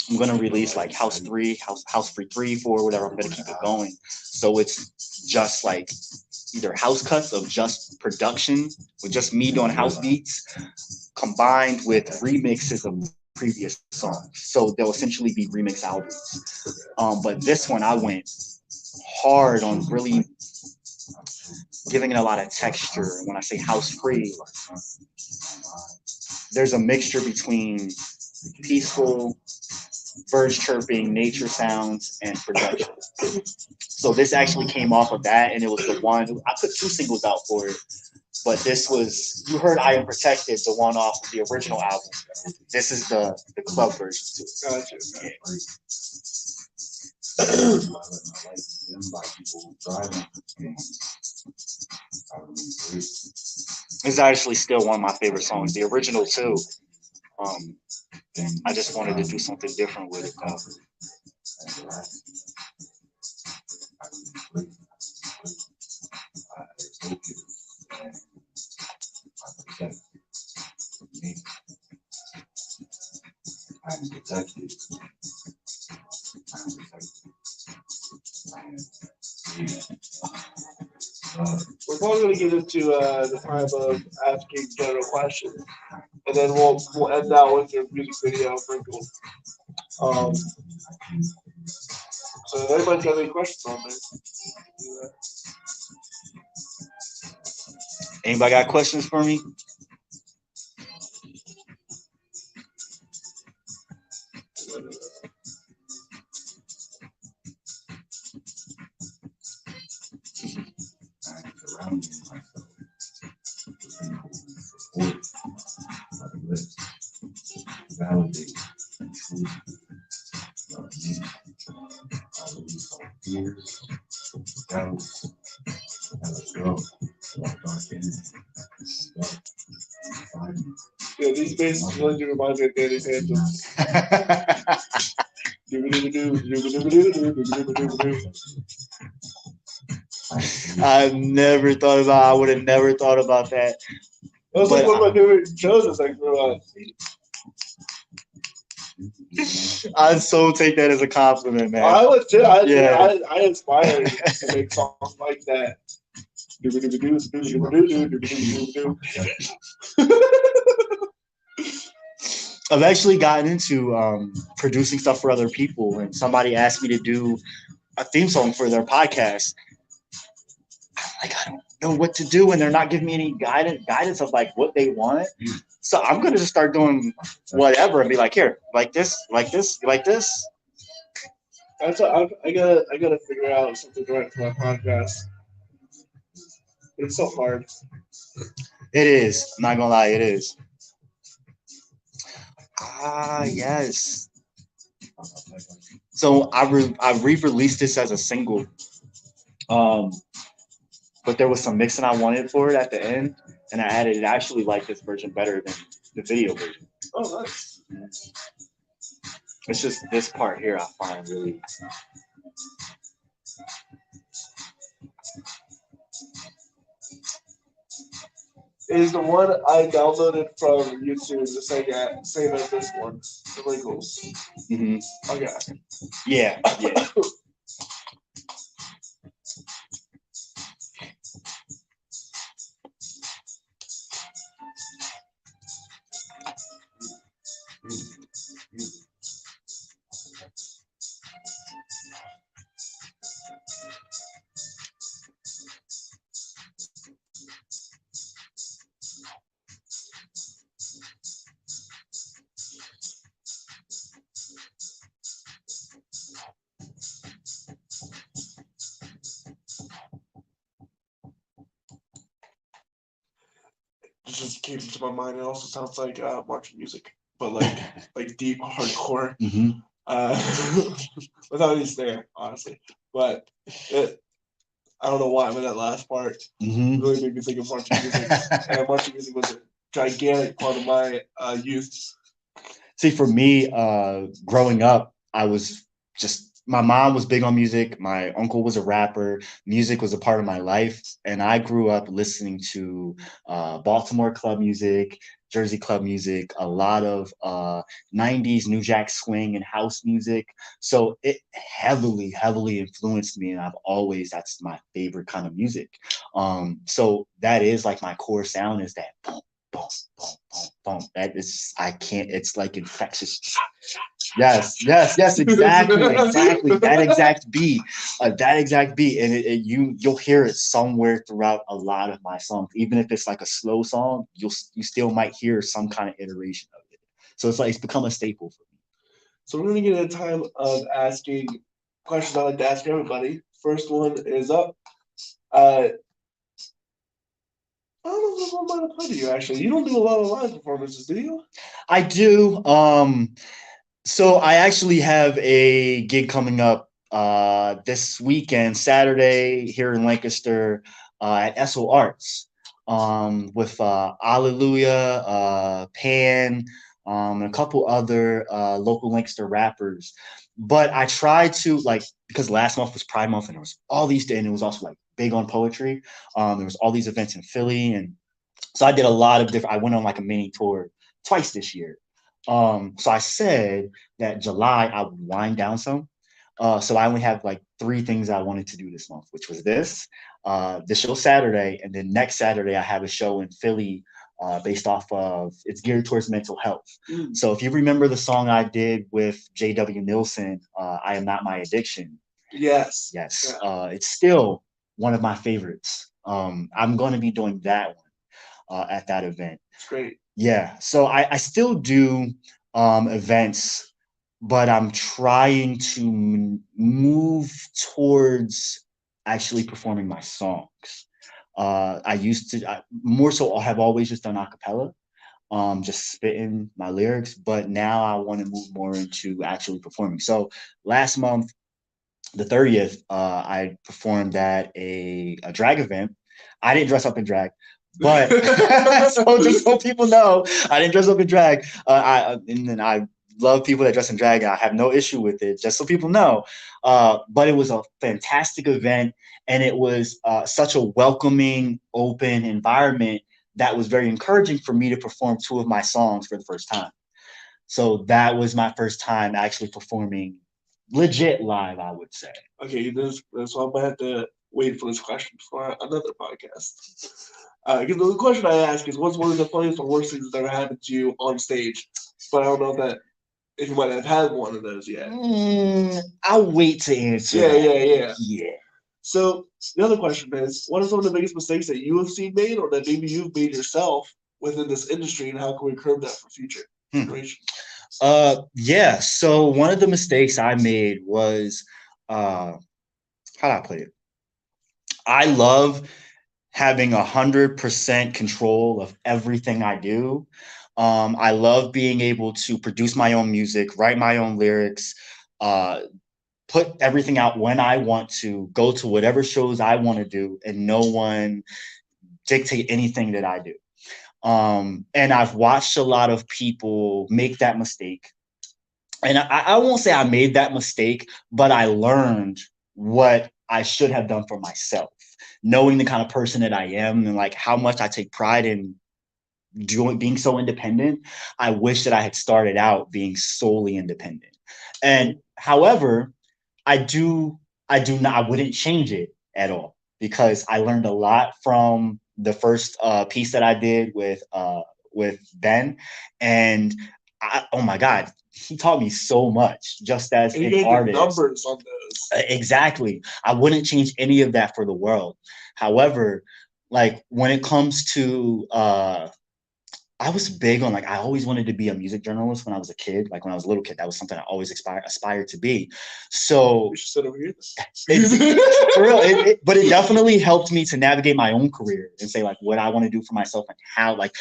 I'm going to release like House Free 3, 4, whatever. I'm going to keep it going. So it's just like either house cuts of just production with just me doing house beats combined with remixes of previous songs. So they'll essentially be remix albums. But this one, I went hard on really giving it a lot of texture. When I say house free, there's a mixture between peaceful, birds chirping, nature sounds, and production. So this actually came off of that, and it was the one, I put 2 singles out for it, but this was, you heard I Am Protected, the one off of the original album. This is the club version too. Gotcha. This is actually still one of my favorite songs. The original too. I just wanted to do something different with it though. We're probably going to get into the time of asking general questions. and then we'll end out with your music video, Wrinkle. So if anybody's got any questions on there? Anybody got questions for me? Yeah, these basses really do remind me of Danny Phantom. I would have never thought about that. That was like one of my favorite shows as I grew up. I so take that as a compliment, man. I would too. I Yeah. inspire to make songs like that. I've actually gotten into producing stuff for other people, and somebody asked me to do a theme song for their podcast. I'm like, I don't know what to do, and they're not giving me any guidance of like what they want. So I'm gonna just start doing whatever and be like, here, like this, like this, like this. I gotta figure out something to write for my podcast. It's so hard. It is. I'm not gonna lie, it is. Yes. So I re-released this as a single. But there was some mixing I wanted for it at the end, and I added it. I actually like this version better than the video version. Oh, nice. It's just this part here I find really. Is the one I downloaded from YouTube the same as this one, the Wrinkles. Mm-hmm. Okay. Yeah. It just came to my mind. It also sounds like marching music, but like deep hardcore. Mm-hmm. Without any snare, honestly. But I don't know why, but that last part really made me think of marching music. And marching music was a gigantic part of my youth. See, for me, growing up, I was just, my mom was big on music. My uncle was a rapper. Music was a part of my life. And I grew up listening to Baltimore club music, Jersey club music, a lot of 90s New Jack Swing and house music. So it heavily influenced me. And that's my favorite kind of music. So that is like my core sound is that boom, boom, boom, boom, boom. That is, it's like infectious. Yes, exactly. That exact beat. And you'll hear it somewhere throughout a lot of my songs. Even if it's like a slow song, you still might hear some kind of iteration of it. So it's become a staple for me. So we're gonna get a time of asking questions I like to ask everybody. First one is up. I don't know if I'm going to play to you, actually. You don't do a lot of live performances, do you? I do. So I actually have a gig coming up this weekend, Saturday, here in Lancaster at SO Arts with Alleluia, Pan, and a couple other local Lancaster rappers. But I tried to, because last month was Pride Month and there was all these, and it was also big on poetry. There was all these events in Philly, and so I did a lot of I went on a mini tour twice this year. So I said that July I would wind down some. So I only have 3 things I wanted to do this month, which was this show Saturday, and then next Saturday I have a show in Philly based off of it's geared towards mental health. Mm. So if you remember the song I did with J.W. Nielsen, I Am Not My Addiction. Yes. Yes, Yeah. it's still one of my favorites. I'm going to be doing that one at that event. It's great. Yeah, so I still do events, but I'm trying to move towards actually performing my songs. I used to more so I have always just done a cappella, just spitting my lyrics, but now I want to move more into actually performing. So last month, the 30th, I performed at a drag event. I didn't dress up in drag, but so just so people know, I didn't dress up in drag. And then I love people that dress in drag. And I have no issue with it. Just so people know, but it was a fantastic event, and it was such a welcoming, open environment that was very encouraging for me to perform two of my songs for the first time. So that was my first time actually performing legit live, I would say. Okay, so I'm gonna have to wait for this question for another podcast. Because the question I ask is, what's one of the funniest or worst things that ever happened to you on stage? But I don't know if you might have had one of those yet. I'll wait to answer Yeah, that. yeah. Yeah. So the other question is, what are some of the biggest mistakes that you have seen made, or that maybe you've made yourself within this industry, and how can we curb that for future generations? Yeah. So one of the mistakes I made was, how do I put it? I love having 100% control of everything I do. I love being able to produce my own music, write my own lyrics, uh, put everything out when I want to, go to whatever shows I want to do, and no one dictate anything that I do. And I've watched a lot of people make that mistake. And I won't say I made that mistake, but I learned what I should have done for myself, knowing the kind of person that I am and like how much I take pride in being so independent. I wish that I had started out being solely independent. And however, I do not, I wouldn't change it at all because I learned a lot from the first piece that I did with Ben, and oh my God, he taught me so much just as And you an get the artist. numbers on those. Exactly. I wouldn't change any of that for the world. However, like when it comes to I was big on like I always wanted to be a music journalist when I was a kid. Like when I was a little kid, that was something I always aspired to be. So We should sit over here. for real, but it definitely helped me to navigate my own career and say like what I want to do for myself and how like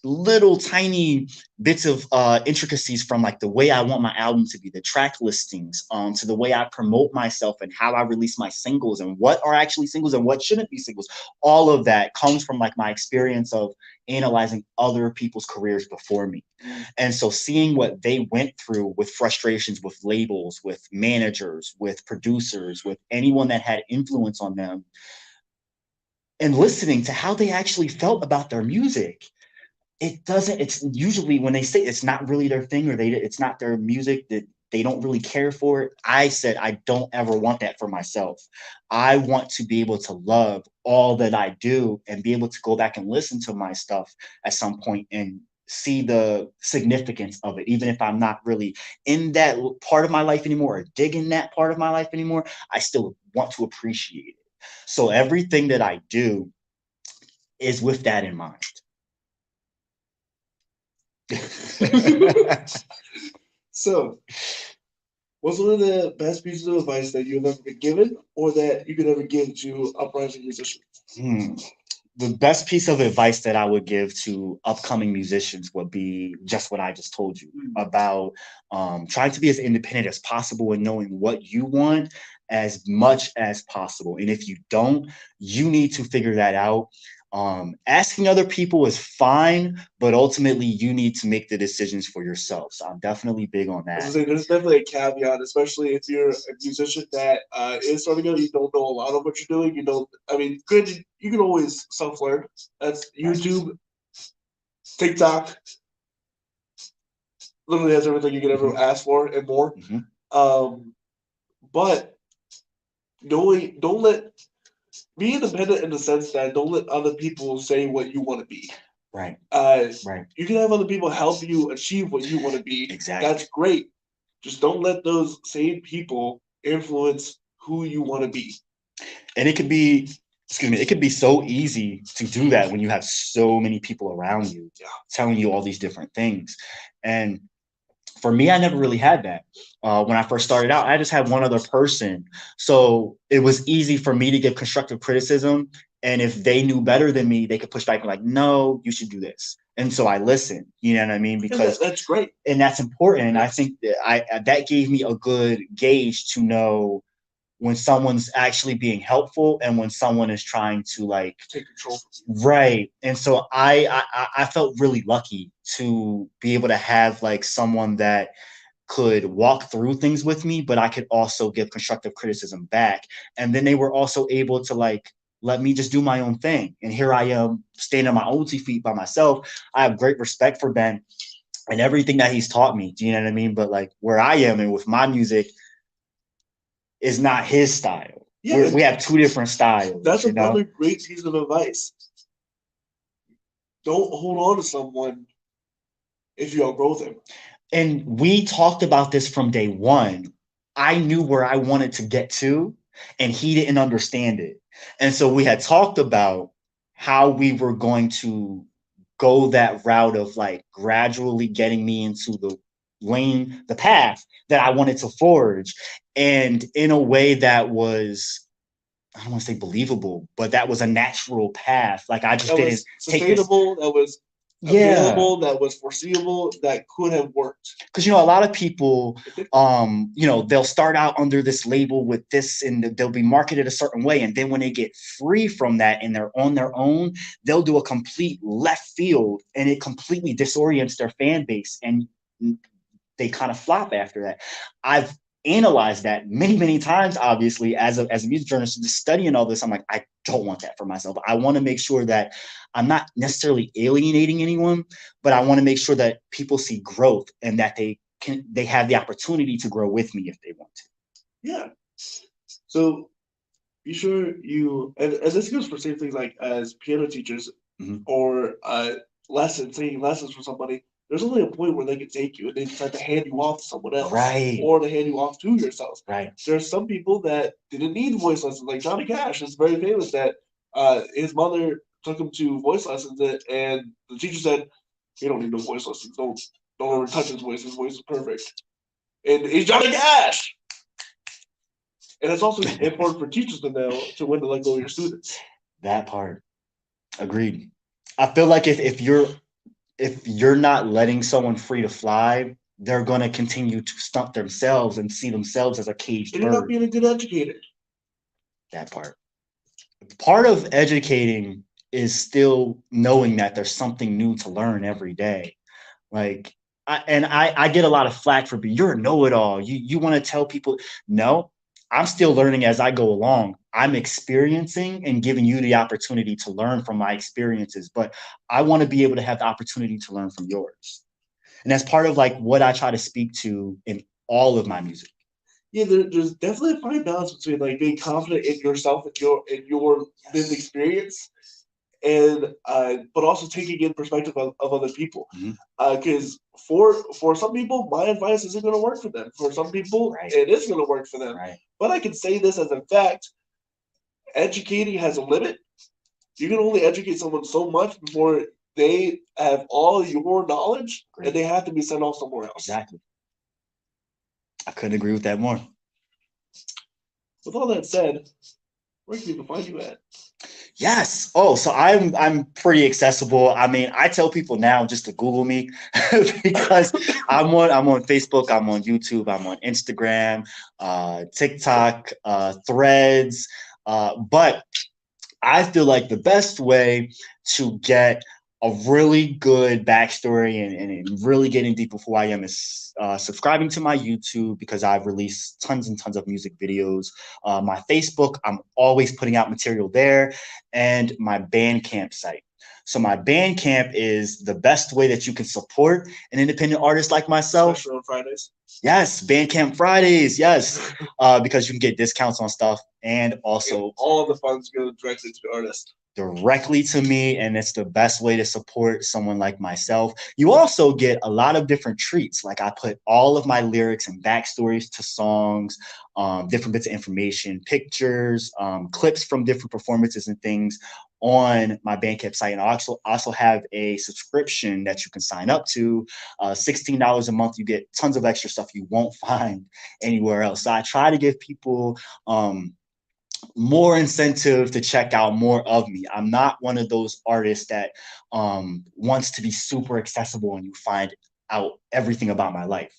little tiny bits of intricacies from like the way I want my album to be, the track listings, to the way I promote myself and how I release my singles and what are actually singles and what shouldn't be singles. All of that comes from like my experience of analyzing other people's careers before me. And so seeing what they went through with frustrations, with labels, with managers, with producers, with anyone that had influence on them, and listening to how they actually felt about their music, it's usually when they say it's not really their thing or it's not their music, that they don't really care for it. I said I don't ever want that for myself. I want to be able to love all that I do and be able to go back and listen to my stuff at some point and see the significance of it, even if I'm not really in that part of my life anymore or digging that part of my life anymore. I still want to appreciate it. So everything that I do is with that in mind. So, what's one of the best pieces of advice that you've ever been given, or that you could ever give to uprising musicians? The best piece of advice that I would give to upcoming musicians would be just what I just told you about trying to be as independent as possible and knowing what you want as much as possible. And if you don't, you need to figure that out. Asking other people is fine, but ultimately you need to make the decisions for yourself. So I'm definitely big on I was that. gonna say, there's definitely a caveat, especially if you're a musician that is starting out. You don't know a lot of what you're doing. You don't. I mean, granted, you can always self-learn. That's YouTube, TikTok. Literally has everything you could ever ask for and more. But don't let be independent in the sense that don't let other people say what you want to be. Right. Right. You can have other people help you achieve what you want to be. Exactly. That's great. Just don't let those same people influence who you want to be. And it could be, excuse me, it could be so easy to do that when you have so many people around you telling you all these different things. And for me, I never really had that. When I first started out, I just had one other person. So it was easy for me to give constructive criticism. And if they knew better than me, they could push back and like, no, you should do this. And so I listened, you know what I mean? Because that's great. And that's important. And I think that that gave me a good gauge to know when someone's actually being helpful and when someone is trying to like take control. Right. And so I felt really lucky to be able to have like someone that could walk through things with me, but I could also give constructive criticism back. And then they were also able to like let me just do my own thing. And here I am standing on my own 2 feet by myself. I have great respect for Ben and everything that he's taught me. Do you know what I mean? But like where I am and with my music is not his style. Yeah, we have 2 different styles. That's another great piece of advice. Don't hold on to someone if you outgrow them. And we talked about this from day one. I knew where I wanted to get to, and he didn't understand it. And so we had talked about how we were going to go that route of like gradually getting me into the lane, the path that I wanted to forge, and in a way that was, I don't want to say believable, but that was a natural path. Like I just that didn't was take this. Sustainable, that was available, that was foreseeable, that could have worked. Because a lot of people, they'll start out under this label with this, and they'll be marketed a certain way, and then when they get free from that and they're on their own, they'll do a complete left field, and it completely disorients their fan base, and they kind of flop after that. I've analyzed that many times, obviously, as a music journalist, just studying all this. I'm like, I don't want that for myself. I want to make sure that I'm not necessarily alienating anyone, but I want to make sure that people see growth and that they have the opportunity to grow with me if they want to. Yeah. So be sure you, and this goes for same things like as piano teachers or taking lessons from somebody. There's only a point where they can take you and they decide to hand you off to someone else. Right. Or to hand you off to yourself. Right. There's some people that didn't need voice lessons, like Johnny Cash is very famous that his mother took him to voice lessons and the teacher said, "You don't need no voice lessons. Don't ever touch his voice. His voice is perfect." And he's Johnny Cash. And it's also important for teachers to know to when to let go of your students. That part. Agreed. I feel like if you're not letting someone free to fly, they're going to continue to stunt themselves and see themselves as a caged bird. You're not being a good educator. That part. Part of educating is still knowing that there's something new to learn every day. Like, I get a lot of flack for being, you're a know-it-all. You want to tell people, no, I'm still learning as I go along. I'm experiencing and giving you the opportunity to learn from my experiences, but I want to be able to have the opportunity to learn from yours. And that's part of like what I try to speak to in all of my music. Yeah, there's definitely a fine balance between like being confident in yourself and your lived experience, and but also taking in perspective of other people. Because for some people, my advice isn't going to work for them. For some people, it is going to work for them. Right. But I can say this as a fact: educating has a limit. You can only educate someone so much before they have all your knowledge, and they have to be sent off somewhere else. Exactly. I couldn't agree with that more. With all that said, where can people find you at? Yes. Oh, so I'm pretty accessible. I mean, I tell people now just to Google me because I'm on Facebook, I'm on YouTube, I'm on Instagram, TikTok, Threads. But I feel like the best way to get a really good backstory and really getting deep with who I am is subscribing to my YouTube, because I've released tons and tons of music videos. My Facebook, I'm always putting out material there, and my Bandcamp site. So my Bandcamp is the best way that you can support an independent artist like myself. Especially on Fridays. Yes, Bandcamp Fridays, yes, because you can get discounts on stuff, and also all the funds go directly to the artist. directly to me, and it's the best way to support someone like myself. You also get a lot of different treats. Like I put all of my lyrics and backstories to songs, different bits of information, pictures, clips from different performances and things on my Bandcamp site. And I also have a subscription that you can sign up to. $16 a month, you get tons of extra stuff you won't find anywhere else. So I try to give people more incentive to check out more of me. I'm not one of those artists that wants to be super accessible and you find out everything about my life.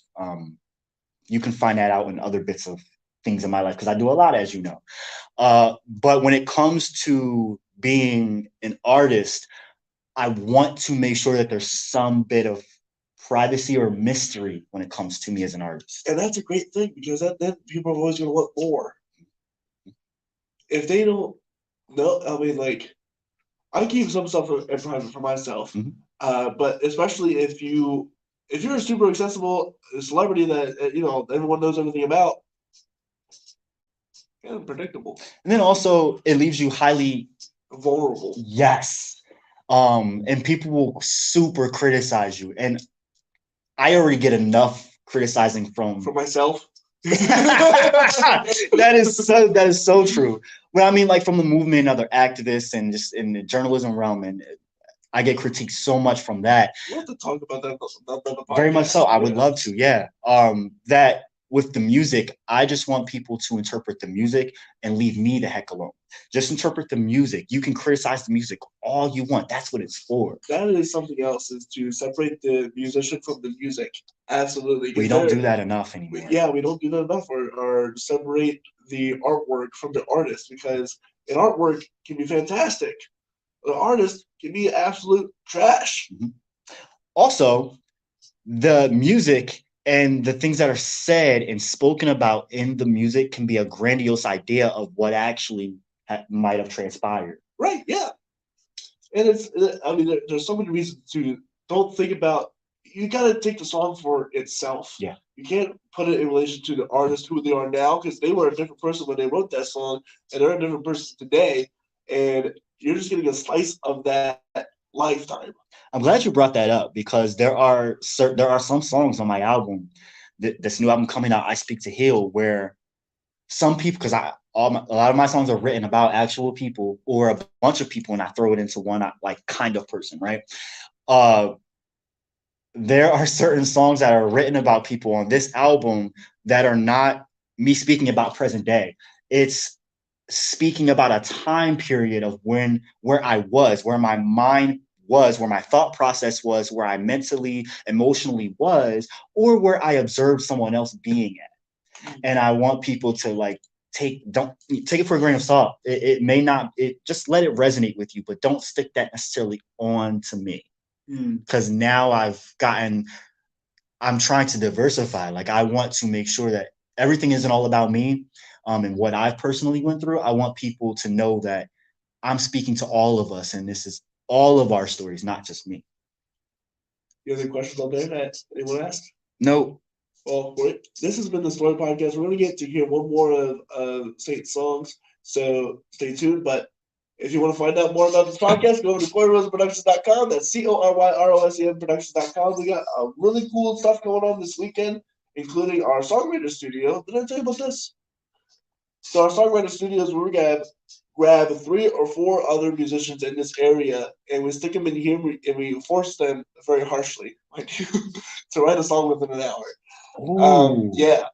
You can find that out in other bits of things in my life because I do a lot, as you know. But when it comes to being an artist, I want to make sure that there's some bit of privacy or mystery when it comes to me as an artist. And that's a great thing because then people are always going to want more. If they don't know, I mean, like, I keep some stuff in private for myself. But especially if you're a super accessible celebrity that everyone knows everything about, kind of predictable. And then also it leaves you highly vulnerable. Yes. And people will super criticize you. And I already get enough criticizing from myself. that is so true. But I mean, like from the movement and other activists and just in the journalism realm, and I get critiqued so much from that. We'll have to talk about that. Very much so. I would love to. Yeah. That with the music, I just want people to interpret the music and leave me the heck alone. Just interpret the music. You can criticize the music all you want. That's what it's for. That is something else, is to separate the musician from the music. Absolutely. We don't do that enough anymore. Yeah, we don't do that enough, or separate the artwork from the artist, because an artwork can be fantastic. The artist can be absolute trash. Also, the music and the things that are said and spoken about in the music can be a grandiose idea of what actually might have transpired. Right, yeah. And there's so many reasons to don't think about, you got to take the song for itself. Yeah. You can't put it in relation to the artist, who they are now, because they were a different person when they wrote that song, and they're a different person today. And you're just getting a slice of that lifetime. I'm glad you brought that up, because there are some songs on my album, this new album coming out, I Speak to Heal, where some people, because a lot of my songs are written about actual people or a bunch of people, and I throw it into one like kind of person, right? There are certain songs that are written about people on this album that are not me speaking about present day. It's speaking about a time period of where I was, where my mind was, where my thought process was, where I mentally, emotionally was, or where I observed someone else being at. And I want people to don't take it for a grain of salt. It may not, just let it resonate with you, but don't stick that necessarily on to me. Because now I'm trying to diversify. Like, I want to make sure that everything isn't all about me and what I've personally went through. I want people to know that I'm speaking to all of us, and this is all of our stories, not just me. You have any questions out there that anyone asked? No. Well, this has been the Story Podcast. We're going to get to hear one more of Saint's songs, so stay tuned. But if you want to find out more about this podcast, go over to CoreyRosenProductions.com. That's CORYROSEN Productions.com. We got really cool stuff going on this weekend, including our songwriter studio. Did I tell you about this? So our songwriter studio is where we grab 3 or 4 other musicians in this area, and we stick them in here, and we force them very harshly to write a song within an hour. Yeah.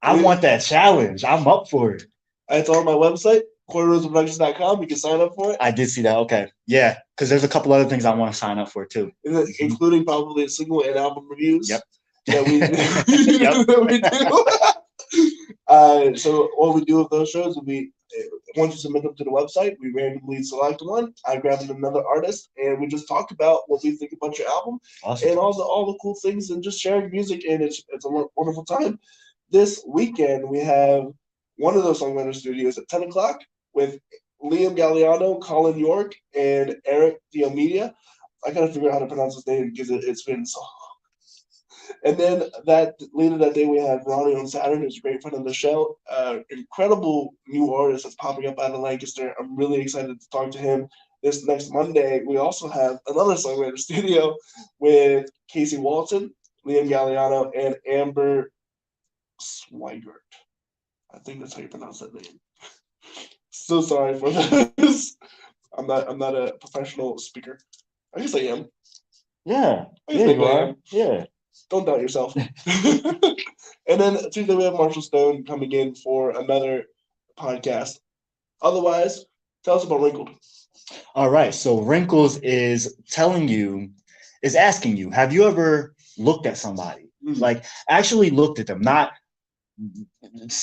I want that challenge. I'm up for it. It's on my website, CoreyRosenProductions.com. You can sign up for it. I did see that. Okay. Yeah, because there's a couple other things I want to sign up for too. Including probably single and album reviews. Yep. That we, we do. So what we do with those shows will be, once you submit them to the website, we randomly select one. I grab another artist, and we just talk about what we think about your album. Awesome. And all the cool things, and just sharing music, and it's a wonderful time. This weekend we have one of those songwriter studios at 10 o'clock with Liam Galliano, Colin York, and Eric Diomedia. I gotta figure out how to pronounce his name because it's been so long. And then later that day we had Ronnie on Saturn, who's a great friend of the show. Incredible new artist that's popping up out of Lancaster. I'm really excited to talk to him this next Monday. We also have another songwriter studio with Casey Walton, Liam Galliano, and Amber Swigert. I think that's how you pronounce that name. So sorry for this. I'm not a professional speaker. I guess I am. Yeah, I yeah, think you I are. am. Yeah. Don't doubt yourself. And then Tuesday we have Marshall Stone coming in for another podcast. Otherwise, tell us about Wrinkled. All right. So Wrinkles is asking you, have you ever looked at somebody? Like actually looked at them, not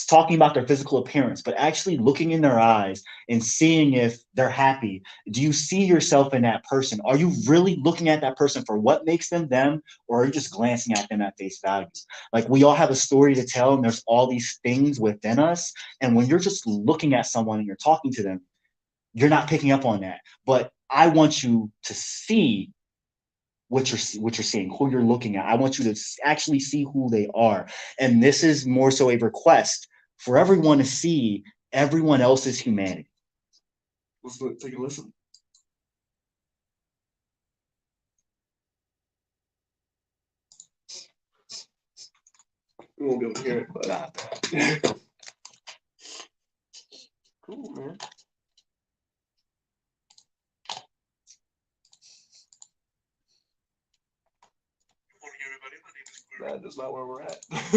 talking about their physical appearance, but actually looking in their eyes and seeing if they're happy. Do you see yourself in that person? Are you really looking at that person for what makes them, or are you just glancing at them at face value? Like we all have a story to tell, and there's all these things within us. And when you're just looking at someone and you're talking to them, you're not picking up on that. But I want you to see what you're seeing, who you're looking at. I want you to actually see who they are. And this is more so a request for everyone to see everyone else's humanity. Let's take a listen. We won't be able to hear it, but cool, man. That is not where we're at. Really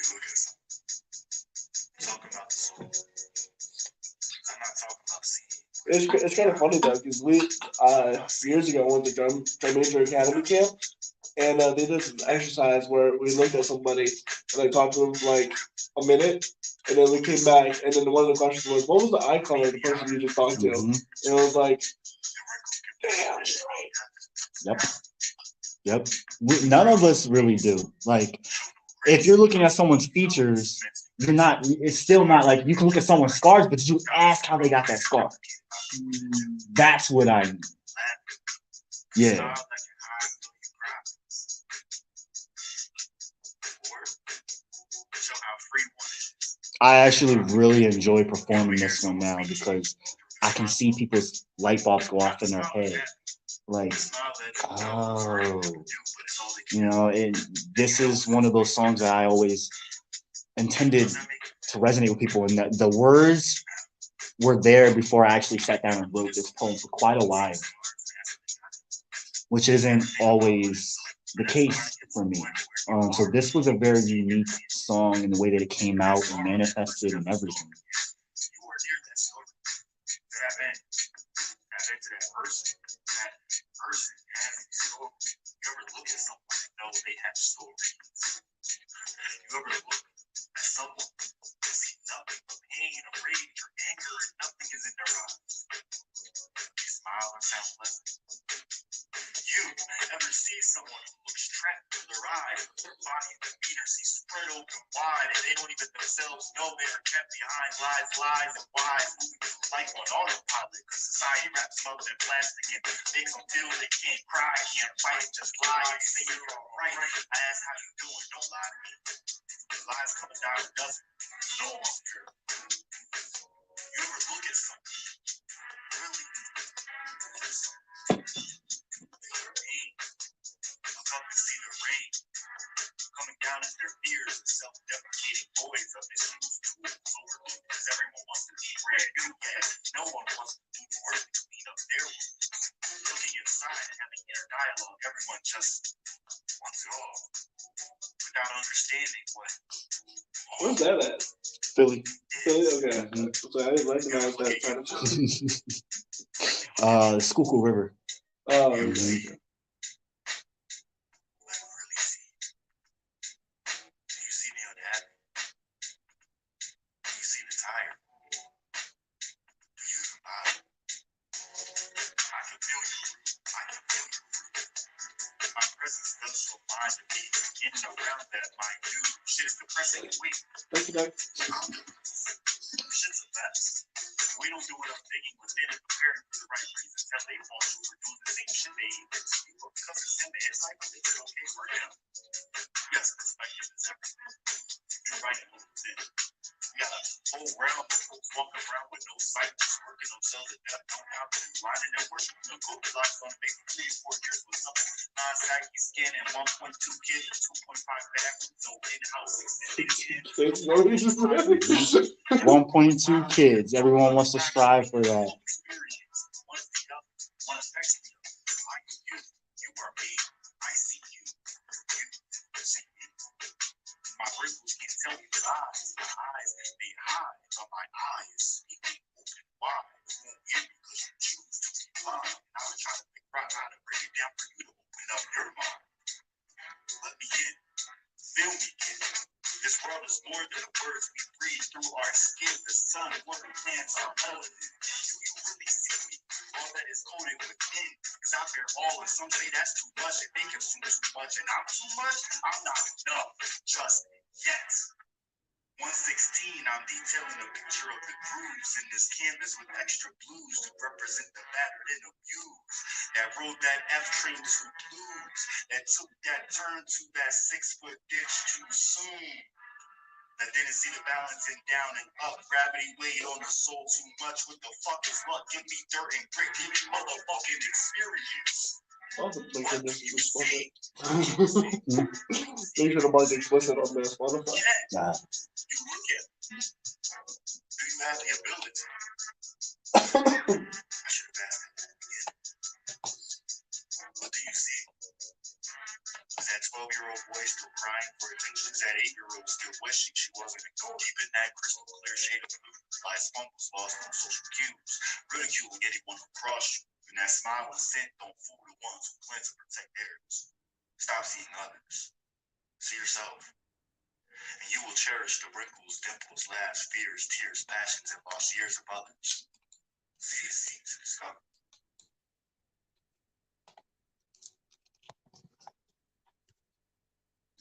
look at something. Talking about the soul. I'm not talking about seeing. It's kind of funny though, because we years ago went to Drum Major Academy camp, and they did this exercise where we looked at somebody and I talked to them for like a minute, and then we came back, and then one of the questions was, "What was the eye color of the person you just talked to?" And it was like, "Damn, that's right." Yep. None of us really do. Like, if you're looking at someone's features, it's still not like you can look at someone's scars, but did you ask how they got that scar? That's what I mean. Yeah. I actually really enjoy performing this one now because I can see people's light bulbs go off in their head. Like, oh, this is one of those songs that I always intended to resonate with people, and the words were there before I actually sat down and wrote this poem for quite a while, which isn't always the case for me. So this was a very unique song in the way that it came out and manifested and everything. They have stories. You ever look at someone and see nothing but pain or rage or anger and nothing is in their eyes? They smile and sound pleasant. You ever see someone who looks trapped through their eyes, their body and demeanor seems spread open wide, and they don't even themselves know they are kept behind lies, and whys, moving through life on autopilot, because society wraps them up in plastic and makes them feel they can't cry, can't fight, just lie and say you're all right. I ask how you doing, don't lie to me. Lies come a dime a dozen. No one's sure. You ever look at something, really look at something, feel their pain, look up and see the rain coming down as their fears and self-deprecating voids of misused tools overlooked because everyone wants to be brand new, yet no one wants to do the work to clean up their wounds. Looking inside and having inner dialogue, everyone just wants it all without understanding what. Where's that at? Philly. Philly? Okay. So I didn't recognize that kind of Schuylkill River. Oh, okay. Around that, my dude, shit is depressing. Wait, Thank you, Doc. shit's a mess. preparing for the right reasons. That they fall through doing the same shit they did to you, but because it's him, it's like it's okay for him. Yes, perspective is everything. You're right, it. We got a whole round of folks walking around with no sight, just working themselves to death, no confidence, blinded and worshiping the gold life on maybe 3 or 4 years with some non-saggy skin and 1.2 kids and 2.5 bedrooms, no in-house extended kids. 1.2 kids. Everyone wants to strive for that. My wrinkles can't tell me lies. My eyes, they hide, but my eyes, they open wide. You won't get me because you choose to be blind. I was trying to figure out how to break it down for you to open up your mind. Let me in. Feel me, kid. This world is more than the words we breathe through our skin. The sun, water, plants, our melanin. Do you really see me? All that is coded within. Cause out there all and some say that's too much and they consume too much. And I'm too much, I'm not enough. Just yet. 116, I'm detailing a picture of the grooves in this canvas with extra blues to represent the battered and abused. That rode that F train to blues. That took that turn to that 6-foot ditch too soon. That didn't see the balancing down and up. Gravity weighed on the soul too much. What the fuck is luck? Give me dirt and grit. Give me motherfucking experience. Also, make sure this is explicit. Make sure the mark explicit on the Spotify. Nah. You look at it. Do you have the ability? I should have asked that again. What do you see? Is that 12-year-old boy still crying for attention? Is that 8-year-old still wishing she wasn't ignored? Deep in that crystal clear shade of blue, life's fumbles lost on social cues. Ridiculing anyone who crossed you. And that smile and scent don't fool the ones who plan to protect theirs. Stop seeing others. See yourself. And you will cherish the wrinkles, dimples, laughs, fears, tears, passions, and lost years of others. See the seeds to discover.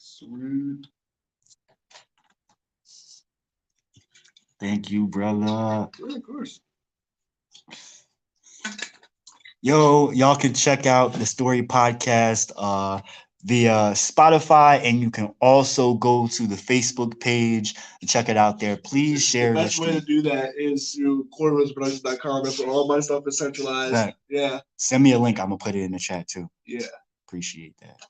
Sweet. Thank you, brother. Yeah, of course. Yo, y'all can check out the Story Podcast via Spotify, and you can also go to the Facebook page and check it out there. Please share The best way to do that is through quarterwestproductions.com. That's where all my stuff is centralized. Right. Yeah. Send me a link. I'm gonna put it in the chat too. Yeah. Appreciate that.